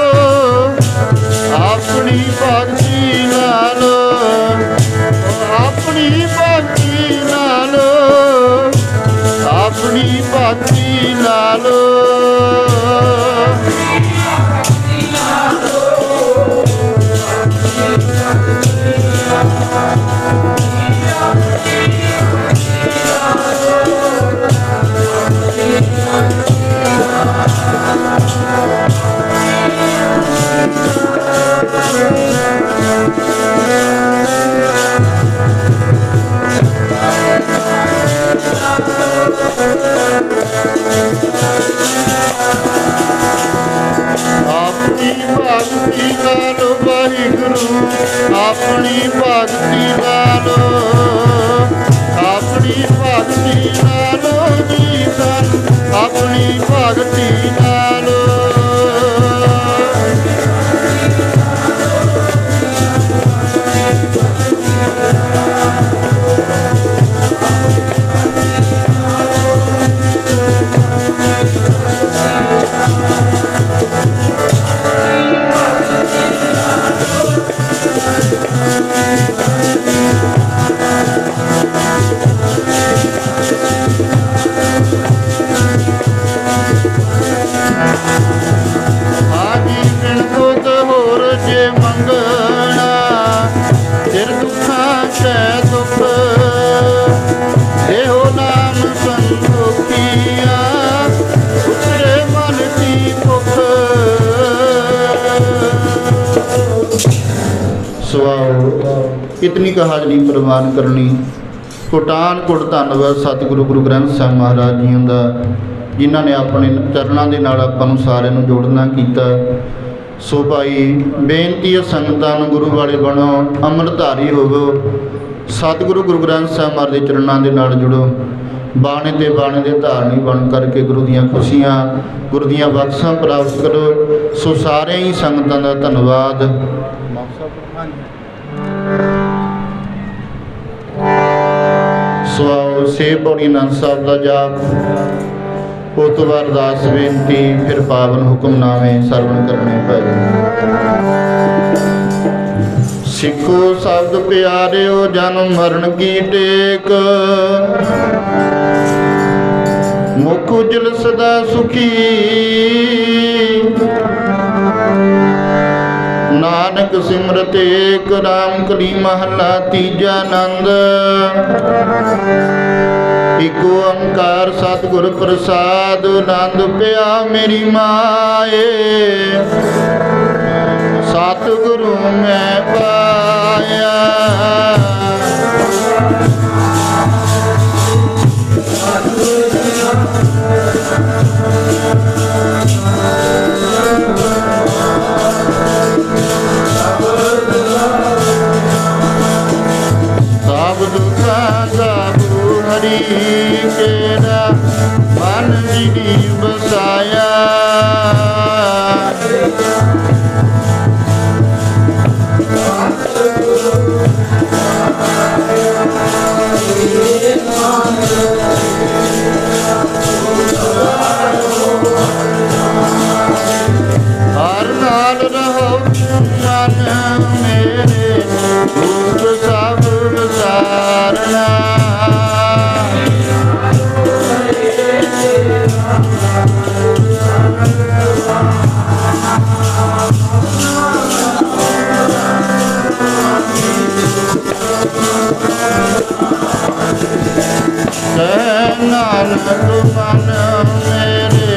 अपनी भगती ला लो, अपनी भगती ला लो, अपनी भगती ला लो। अपनी भगती ला लो वाहिगुरु, अपनी भगती ला लो, अपनी भगती ला लो जी, अपनी भगती ला लो। इतनी का हाजरी प्रवान करनी। कोटान कोट धन्नवाद सतगुरु गुरु ग्रंथ साहिब महाराज जी का, जिन्होंने अपने चरणों के नाल आपां नूं सारिआं नूं जोड़ना कीता। सो भाई बेनती है संगतां नूं, गुरु वाले बनो, अमृतधारी होवो, सतगुरु गुरु ग्रंथ साहिब महाराज के चरणों के नाल जुड़ो। बाणे ते धारनी बन करके गुरु दियां खुशियां, गुरु दियां बख्शां प्राप्त करो। सो सारे ही संगतां दा धन्नवाद। सुआओ सेब पौड़ी आनंद साहब का जाप, उस तो बाद अरदास बेनती, फिर पावन हुक्मनामे सरवण करने पए। सिखो शब्द प्यारिओ, जन्म मरण की टेक, मुख उजल सदा सुखी। नानक सिमरत एक, राम कली महला तीजा नंद। इको ओंकार सतगुर प्रसाद, नंद पिया मेरी माए। सतगुरु मैं पाया। सब दुखा का बूझ मेरी केरा मन जी बसाया। हर नाल रहो मन मेरे दुख सब विसारना। नानक मन मेरे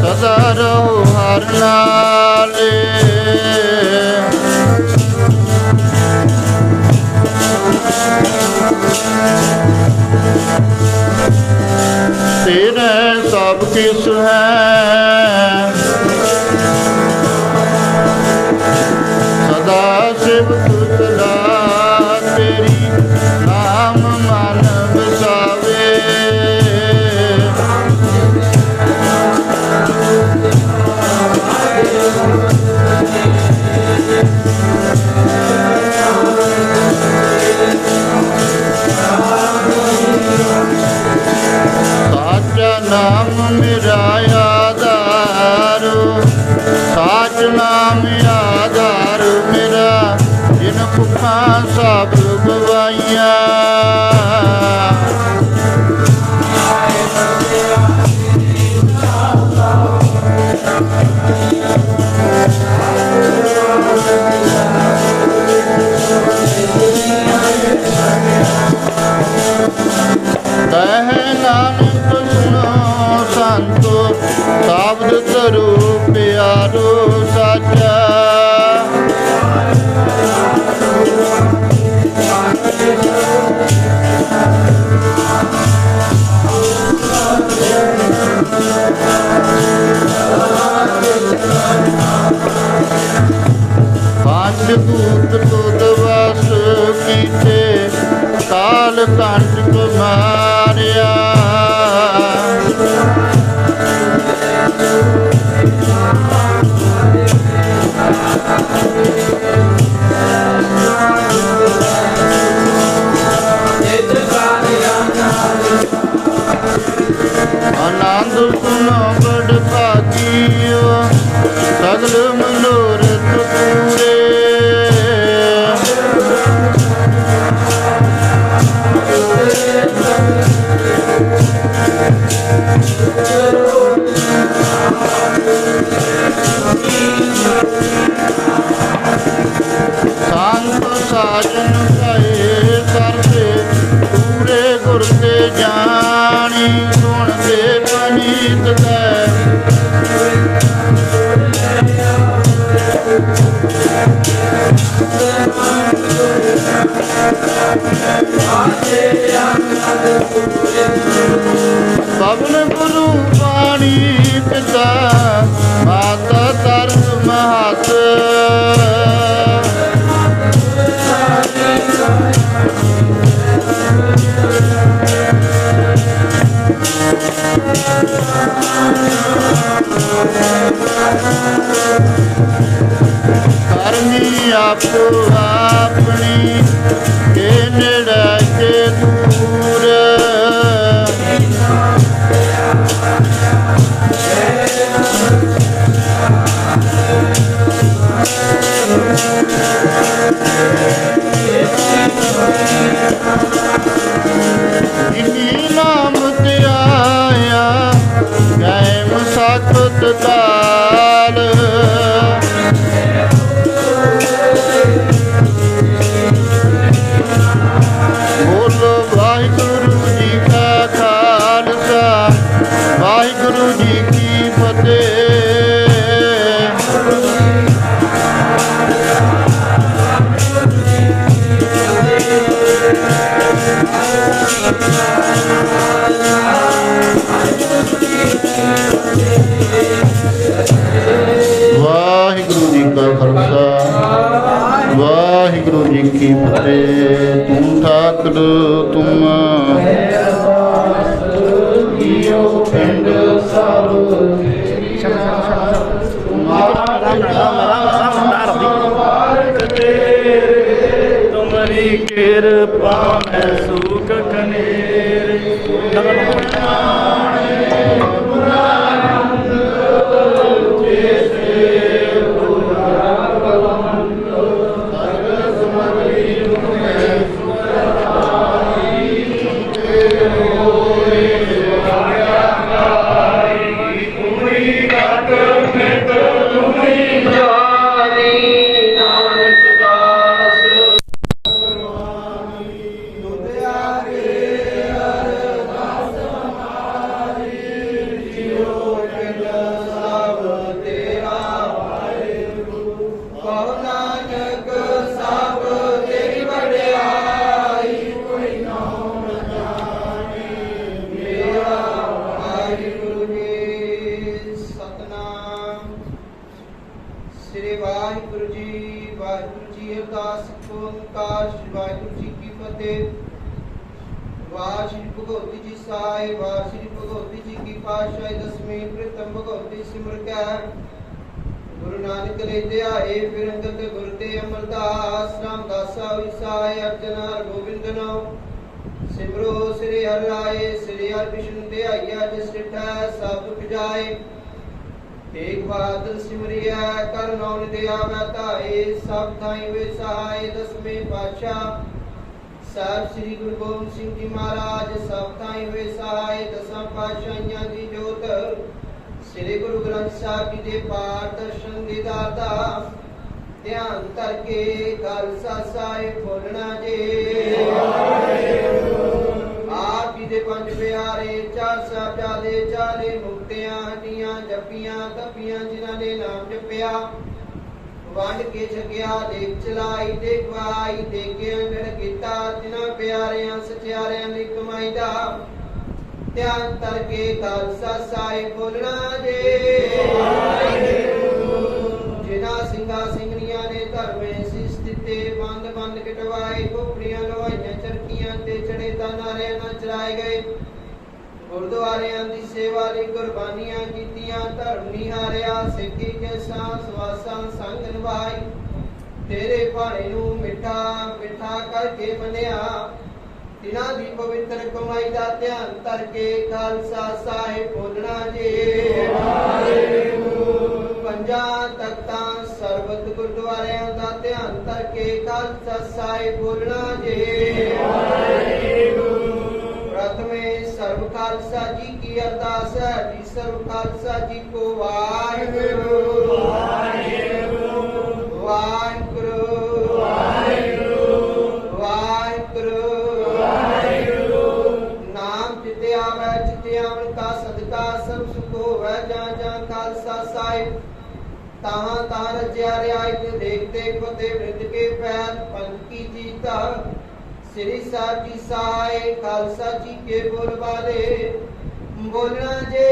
सदा रहो हर नाले। तेरे सब किस है सदा शिव तुझला तेरी नाम मन बसावे। साचा नाम मेरा आधार, साच नाम आधार मेरा, जिन भुखा सब गवाइया। कहे नानक सुनो संतो शब्द तरो प्यारो साचा। पांच दूत तुद वस कीते काल कंटक मारिया। आनंद सुनो बड़ भागियो सगल मनोरथ पूरे। संत साजन भये करते पूरे गुर के जानी। सुन दे पनीत कै पवन गुरु पानी पिता माता तरस महत। करनी आपो अपनी के नेड़े के दूर। इन्हीं नाम ते आया गैम साखत काल। बोलो वाहिगुरु जी का खालसा वाहिगुरु जी की फतेह। वाहिगुरु जी का खालसा वाहिगुरु जी की फतेह। तुम ठाकुर तुम ਕਿਰਪਾ ਮੈਂ ਸੂਖ ਕਨੇਰ गुरु नानक ले ध्याए फिर अंगत गुर ते अमरदास रामदासा विसाय अर्चना गोविंद नो सिमरो श्री हर राय श्री हर विष्णु ध्याया जिस डिठा सब दुख जाए एक बादल सिमरिया कर नौन दया महताए सब थाई वे सहाय दसवें पातशाह साहब श्री गुरु गोबिंद सिंह जी महाराज सब थाई वे सहाय दसां पातशाहियां दी जोत श्री गुरु ग्रंथ साहब जी दे पाठ दर्शन दे दाता ध्यान करके खालसा साहिब बोलना जे आप जी दे पंज प्यारे चार साहबजादे चाले मुक्तियां हड्डियां जपियां तपियां जिन्हां ने नाम जपिया वंड के छकिया देख चलाई देखवाई देखे अंगड़ कीता जिन्हां प्यारियां सचियारियां दी कमाई दा ध्यान करके खालसा साहिब बोलना जे जिन्हां सिंघा सिंघणियां ने धर्मे शीश दिते बंद बंद कटवाए खोपड़ियां लवाइयां चरखियां ते चढ़े नारे ना चराए गए गुरुद्वारियां दी सेवा लई कुर्बानियां कीतियां धर्म निहारिया सिੱਖੀ के सांस वासां संग निभाई तेरे भाणे नूं मिठा मिठा करके मनिया तिना दी पवित्र कमाई दा ध्यान करके खालसा साहिब बोलना जे पंजा तख्तां सरबत गुरुद्वारियां दा ध्यान करके खालसा साहिब बोलना जे प्रथमे सर्व खालसा जी की अरदास है जी सर्व खालसा जी को वाहिगुरु वाहिगुरु वाहिगुरु वाहिगुरु सदका सब सुख होवे जहाँ जहाँ खालसा साहिब तहाँ तहाँ रज्या रियायत देखते फतेह वृंद के पैर पंथ की जीता श्री साहब जी साय खालसा जी के बोल वाले बोलना जे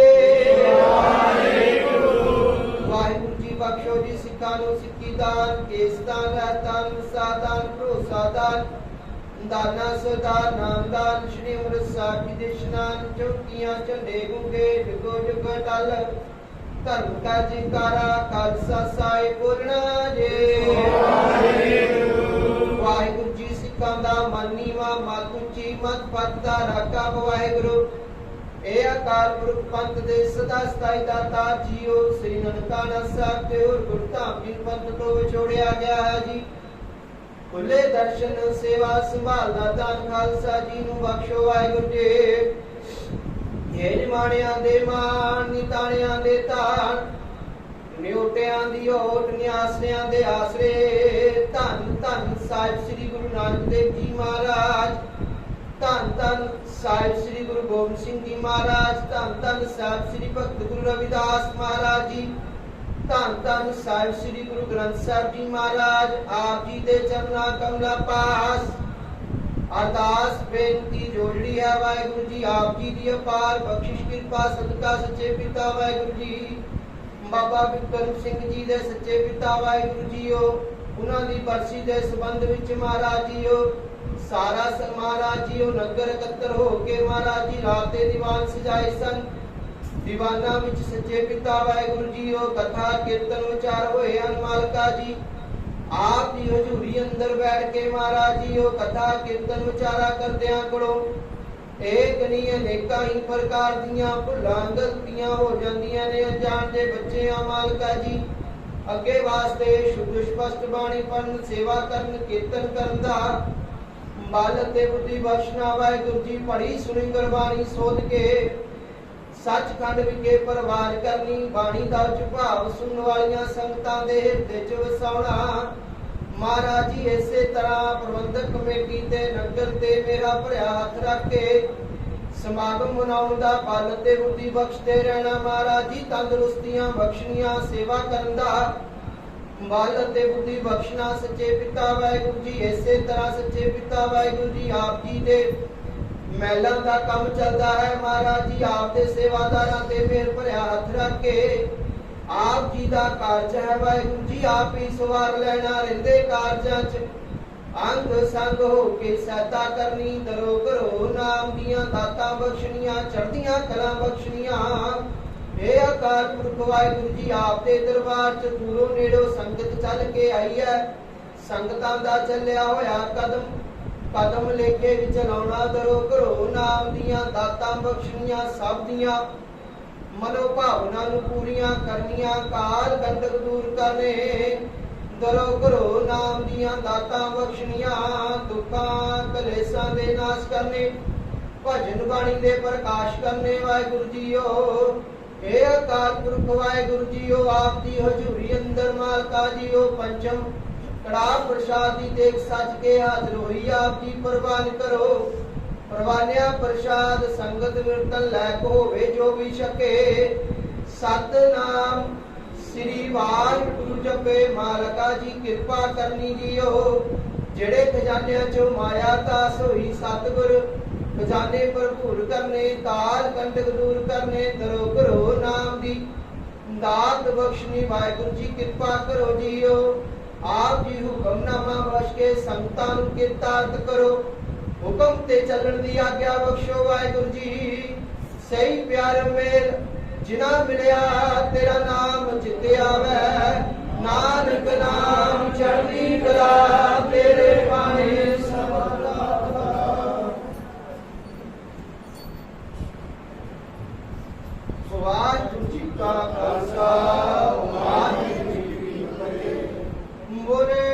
वाहिगुरु जी बख्शो जी सिखा नो सिक्की दान केसदान रहतान सादान भरोसादान दाना सदा नामदान श्री अमृत साहिब जी दे इशनान चौकियां झंडे गुंगे जुगो जुग टल धर्म का जयकारा खालसा साहिब बोलना जे वाहिगुरु जी सिखां दा मन नीवा मत उची मत पत्ता राखा वाहिगुरु ए अकाल पुरख पंथ दे सदा सताई दाता जीओ श्री ननकाना साहिब ते और गुरधाम जी पंथ तो विछोड़िया गया है जी खुले दर्शन सेवा संभाल दा दान खालसा जी नूं बख्शो वाहिगुरु जी ये निमाणियां दे मान निताणियां दे तान न्योटियां दी ओट न्यासनियां दे आसरे धन धन साहिब श्री गुरु नानक देव जी महाराज धन धन साहिब श्री गुरु गोबिंद सिंह जी महाराज धन धन साहिब श्री भगत गुरु रविदास महाराज जी धन धन साहिब श्री गुरु ग्रंथ साहिब जी महाराज आप जी दे चरना कमला पास अरदास बेनती जोड़ड़ी है वाहिगुरु जी आप जी दी अपार बख्शिश कृपा सदका सच्चे पिता वाहिगुरु जी बाबा बिक्रम सिंह जी दे सच्चे पिता वाहिगुरु जीओ उन्हां दी बरसी दे संबंध विच महाराज जीओ सारा सन महाराज जीओ नगर एकत्र हो के महाराज जी रात दे दीवान सजाए सन दीवाना विच सच्चे पिता वाहिगुरु जीओ कथा कीर्तन विचार होए अन मालका जी ਆਪ ਦੀ ਹਜ਼ੂਰੀ ਅੰਦਰ ਬੈਠ ਕੇ ਮਹਾਰਾਜ ਜੀ ਉਹ ਕਥਾ ਕੀਰਤਨ ਵਿਚਾਰਾ ਕਰਦਿਆਂ ਕੋਲੋਂ ਇੱਕ ਨਹੀਂ ਅਨੇਕਾਂ ਹੀ ਪ੍ਰਕਾਰ ਦੀਆਂ ਭੁੱਲਾਂ ਗਲਤੀਆਂ ਹੋ ਜਾਂਦੀਆਂ ਨੇ। ਅਣਜਾਣ ਦੇ ਬੱਚੇ ਆ ਮਾਲਕਾ ਜੀ, ਅੱਗੇ ਵਾਸਤੇ ਸ਼ੁੱਧ ਸਪਸ਼ਟ ਬਾਣੀ ਪੜਨ, ਸੇਵਾ ਕਰਨ, ਕੀਰਤਨ ਕਰਨ ਦਾ ਬਲ ਤੇ ਬੁੱਧੀ ਬਖਸ਼ਣਾ। ਵਾਹਿਗੁਰੂ ਜੀ ਪੜੀ ਸੁਣੀ ਗੁਰਬਾਣੀ ਸੋਧ ਕੇ ਸੱਚਖੰਡ ਵਿਖੇ ਪਰਵਾਰ ਕਰਨੀ, ਬਾਣੀ ਦਾ ਭਾਵ ਸੁਣਨ ਵਾਲੀਆਂ ਸੰਗਤਾਂ ਦੇ ਹਿਰਦੇ ਚ ਵਸਾਉਣਾ। ਮਹਾਰਾਜ ਜੀ ਇਸੇ ਤਰ੍ਹਾਂ ਪ੍ਰਬੰਧਕ ਕਮੇਟੀ ਤੇ ਨਗਰ ਤੇ ਮੇਰਾ ਭਰਿਆ ਹੱਥ ਰੱਖ ਕੇ ਸਮਾਗਮ ਮਨਾਉਣ ਦਾ ਬਲ ਤੇ ਬੁੱਧੀ ਬਖਸ਼ਦੇ ਰਹਿਣਾ। ਮਹਾਰਾਜ ਜੀ ਤੰਦਰੁਸਤੀਆਂ ਬਖਸ਼ਣੀਆਂ, ਸੇਵਾ ਕਰਨ ਦਾ ਬਲ ਤੇ ਬੁੱਧੀ ਬਖਸ਼ਣਾ। ਸੱਚੇ ਪਿਤਾ ਵਾਹਿਗੁਰੂ ਜੀ ਇਸੇ ਤਰ੍ਹਾਂ ਸੱਚੇ ਪਿਤਾ ਵਾਹਿਗੁਰੂ ਜੀ ਆਪ ਜੀ ਦੇ ਮਹਿਲਾਂ ਦਾ ਕੰਮ ਚੱਲਦਾ ਹੈ। ਮਹਾਰਾਜ ਜੀ ਆਪ ਦੇ ਸੇਵਾਦਾਰਾਂ ਤੇ ਮੇਰ ਭਰਿਆ ਹੱਥ ਰੱਖ ਕੇ ਆਪ ਜੀ ਦਾ ਕਾਰਜ ਹੈ। ਵਾਹਿਗੁਰੂ ਜੀ ਆਪ ਹੀ ਸਵਾਰ ਲੈਣਾ, ਰਹਿੰਦੇ ਕਾਰਜਾਂ ਚ ਅੰਗ ਸੰਗ ਹੋ ਕੇ ਸਹਾਇਤਾ ਕਰਨੀ। ਦਰੋ ਕਰੋ ਨਾਮ ਦੀਆਂ ਦਾਤਾਂ ਬਖਸ਼ਣੀਆਂ, ਚੜ੍ਹਦੀਆਂ ਕਲਾਂ ਬਖਸ਼ਣੀਆਂ। ਇਹ ਅਕਾਲ ਪੁਰਖ ਵਾਹਿਗੁਰੂ ਜੀ ਆਪ ਦੇ ਦਰਬਾਰ ਚ ਦੂਰੋਂ ਨੇੜੋਂ ਸੰਗਤ ਚੱਲ ਕੇ ਆਈ ਹੈ। ਸੰਗਤਾਂ ਦਾ ਚੱਲਿਆ ਹੋਇਆ ਕਦਮ ਕਦਮ ਲੇਖੇ ਵਿੱਚ ਲਾਉਣਾ। ਦਰੋ ਕਰੋ ਨਾਮ ਦੀਆਂ ਦਾਤਾਂ ਬਖਸ਼ਣੀਆਂ, ਸਭ ਦੀਆਂ ਮਨੋ ਭਾਵਨਾ ਨੂੰ ਪੂਰੀਆਂ ਕਰਨੀਆਂ, ਕਾਲ ਗੰਡਕ ਦੂਰ ਕਰਨੇ। ਦਰੋ ਕਰੋ ਨਾਮ ਦੀਆਂ ਦਾਤਾਂ ਬਖਸ਼ਣੀਆਂ, ਦੁੱਖਾਂ ਕਲੇਸ਼ਾਂ ਦੇ ਨਾਸ਼ ਕਰਨੇ, ਭਜਨ ਬਾਣੀ ਦੇ ਪ੍ਰਕਾਸ਼ ਕਰਨੇ। ਵਾਹਿਗੁਰੂ ਜੀਓ ਇਹ ਅਕਾਲ ਪੁਰਖ ਵਾਹਿਗੁਰੂ ਜੀਓ ਆਪ ਦੀ ਹਜ਼ੂਰੀ ਅੰਦਰ ਮਾਲਕਾ ਜੀਓ ਪੰਚਮ ਕੜਾਹ ਪ੍ਰਸ਼ਾਦ ਦੀ ਦੇਖ ਸੱਜ ਕੇ ਹਾਜ਼ਰ ਹੋਈ। ਆਪ ਜੀ ਪ੍ਰਵਾਨ ਕਰੋ, ਪ੍ਰਵਾਨਿਆ ਪ੍ਰਸ਼ਾਦ ਸੰਗਤ ਵਿਰਤਨ ਲੈਕ ਹੋਵੇ ਜੋ ਵੀ ਛਕੇ। ਸਤਨਾਮ ਸ੍ਰੀ ਵਾਹਿਗੁਰੂ ਜਪੇ ਮਾਲਕਾ ਜੀ ਕਿਰਪਾ ਕਰਨੀ ਜੀਓ। ਜਿਹੜੇ ਖਜ਼ਾਨਿਆਂ ਚੋਂ ਮਾਇਆ ਤਾਸ ਹੋਈ ਸਤਿਗੁਰ ਖਜ਼ਾਨੇ ਭਰਪੂਰ ਕਰਨੇ, ਕਾਲ ਕੰਟਕ ਦੂਰ ਕਰਨੇ। ਦਰੋ ਕਰੋ ਨਾਮ ਦੀ ਦਾਤ ਬਖਸ਼ਣੀ। ਵਾਹਿਗੁਰੂ ਜੀ ਕਿਰਪਾ ਕਰੋ ਜੀਓ। ਆਪ ਜੀ ਹੁਕਮਨਾਮਾ ਬਖਸ਼ ਕੇ ਸੰਗਤਾਂ ਨੂੰ ਕਿਰਤਾਰਥ ਕਰੋ। ਹੁਕਮ ਤੇ ਚੱਲਣ ਦੀ ਆਗਿਆ ਬਖਸ਼ੋ। ਵਾਹਿਗੁਰੂ ਜੀ ਸਹੀ ਪਿਆਰ ਮੇਲ ਜਿਨ੍ਹਾਂ ਮਿਲਿਆ ਤੇਰਾ ਨਾਮ ਚਿੱਤੇ ਆਵੈ। ਨਾਨਕ ਨਾਮ ਚੜ੍ਹਦੀ ਕਲਾ ਤੇਰੇ ਬਾਣੇ ਸਦਾ। ਵਾਹਿਗੁਰੂ ਜੀ ਕਾ ਖਾਲਸਾ ਵਾਹਿਗੁਰੂ ਜੀ ਕੀ ਫਤਿਹ। ਬੋਲੇ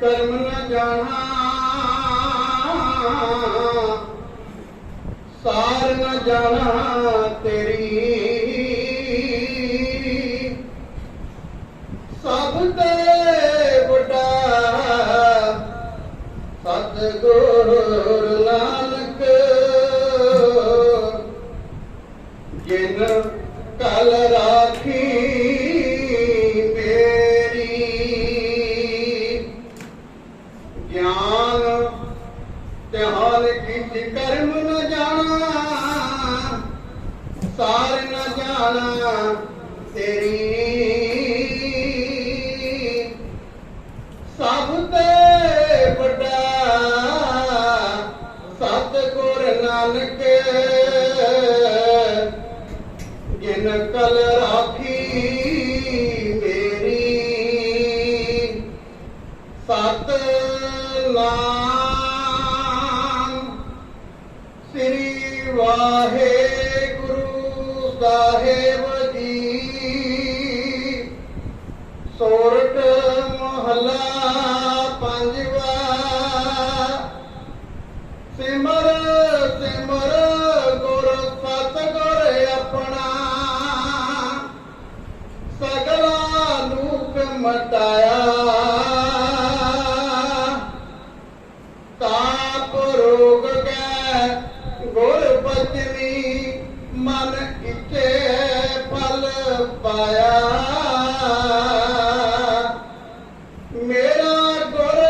कर्म न जाना सार न जाना तेरी सब ते बड़ा सतगुरु नानक जिन कल राखी कर्म न जाना सार न जाना तेरी सब ते बड़ा ਵਾਹਿਗੁਰੂ ਸਾਹਿਬ ਜੀ। ਸੋਰਠ ਮਹਲਾ ਪੰਜਵਾ। ਸਿਮਰ ਸਿਮਰ ਗੁਰ ਸਤਿਗੁਰ ਆਪਣਾ, ਸਗਲਾ ਨੂਕ ਮਟਾਇਆ। ਤਾਪ ਰੋਗ ਗੈ ਗੁਰ ਬਚਨੀ, ਮਨ ਇੱਛੇ ਫਲ ਪਾਇਆ। ਮੇਰਾ ਗੁਰ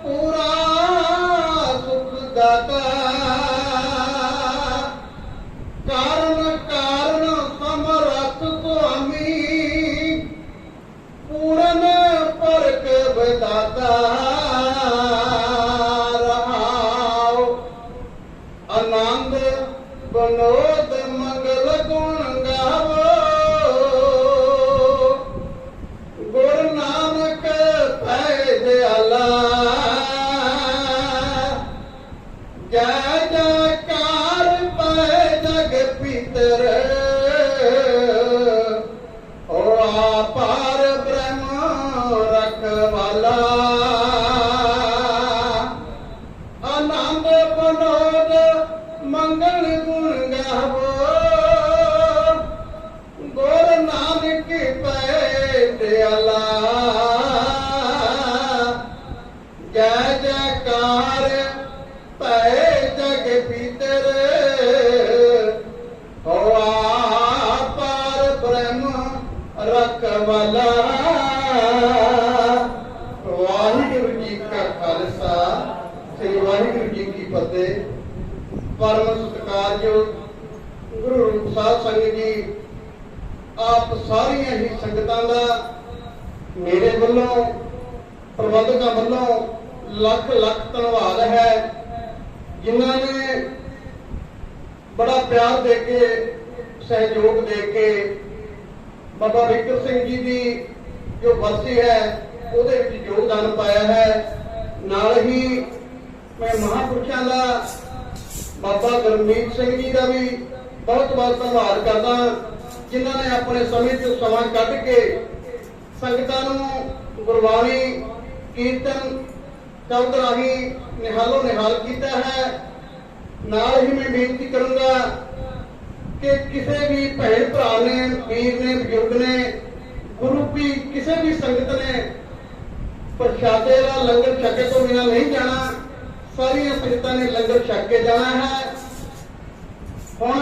ਪੂਰਾ ਸੁਖ ਦਾਤਾ, ਕਾਰਨ ਕਾਰਨ ਸਮਰੱਥ ਸੁਆਮੀ। ਪੂਰਨ ਪਰਖ ਵਿਦਾਤਾ, ਰਹਾਉ ਆਨੰਦ ਬਨੋਦ ਮੰਗਲ ਗੁਣ ਗਾਵੋ। ਗੁਰ ਨਾਨਕ ਪੈ ਦਿਆਲਾ, ਜੈ ਜੈਕਾਰ ਪੈ ਜਗ ਪੀਤਰ। ਓ ਆਪਾਰ ਬ੍ਰਹਮ ਰਖਵਾਲਾ, ਆਨੰਦ ਬਨੋਦ ਮੰਗਲ ਗੁਣ ਗਾਵੋ। ਗੁਰ ਨਾਨਕ ਪੈ ਦਿਆਲਾ, ਜੈ ਜੈਕਾਰ ਪੈ ਜਗ ਪੀਤਰ। ਹੋ ਆਪਾਰ ਬ੍ਰਹਮ ਰਖਵਾਲਾ। ਵਾਹਿਗੁਰੂ ਜੀ ਕਾ ਖਾਲਸਾ, ਸ੍ਰੀ ਵਾਹਿਗੁਰੂ ਜੀ ਕੀ ਫਤਿਹ। ਪਰਮ ਸਤਿਕਾਰਯੋਗ ਗੁਰੂ ਰੂਪ ਸਾਧ ਸੰਗਤ ਜੀ, ਆਪ ਸਾਰੀਆਂ ਹੀ ਸੰਗਤਾਂ ਦਾ ਮੇਰੇ ਵੱਲੋਂ, ਪ੍ਰਬੰਧਕਾਂ ਵੱਲੋਂ ਲੱਖ ਲੱਖ ਧੰਨਵਾਦ ਹੈ, ਜਿਨ੍ਹਾਂ ਨੇ ਬੜਾ ਪਿਆਰ ਦੇ ਕੇ, ਸਹਿਯੋਗ ਦੇ ਕੇ ਬਾਬਾ ਵਿਕਰ ਸਿੰਘ ਜੀ ਦੀ ਜੋ ਬਰਸੀ ਹੈ ਉਹਦੇ ਵਿੱਚ ਯੋਗਦਾਨ ਪਾਇਆ ਹੈ। ਨਾਲ ਹੀ ਮੈਂ ਮਹਾਂਪੁਰਸ਼ਾਂ ਦਾ, ਬਾਬਾ ਗੁਰਮੀਤ ਸਿੰਘ ਜੀ ਦਾ ਵੀ ਬਹੁਤ ਬਹੁਤ ਧੰਨਵਾਦ ਕਰਦਾ, ਜਿਨ੍ਹਾਂ ਨੇ ਆਪਣੇ ਸਮੇਂ ਤੋਂ ਸਮਾਂ ਕੱਢ ਕੇ ਸੰਗਤਾਂ ਨੂੰ ਗੁਰਬਾਣੀ ਕੀਰਤਨ ਸ਼ਬਦ ਰਾਹੀਂ ਨਿਹਾਲੋ ਨਿਹਾਲ ਕੀਤਾ ਹੈ। ਨਾਲ ਹੀ ਮੈਂ ਬੇਨਤੀ ਕਰੂੰਗਾ ਕਿ ਕਿਸੇ ਵੀ ਭੈਣ ਭਰਾ ਨੇ, ਵੀਰ ਨੇ, ਬਜ਼ੁਰਗ ਨੇ, ਗੁਰੂ ਕੀ ਕਿਸੇ ਵੀ ਸੰਗਤ ਨੇ ਪ੍ਰਸ਼ਾਦੇ ਦਾ ਲੰਗਰ ਛਕੇ ਤੋਂ ਬਿਨਾਂ ਨਹੀਂ ਜਾਣਾ। ਸਾਰੀਆਂ ਸੰਗਤਾਂ ਨੇ ਲੰਗਰ ਛਕ ਕੇ ਜਾਣਾ ਹੈ। ਹੁਣ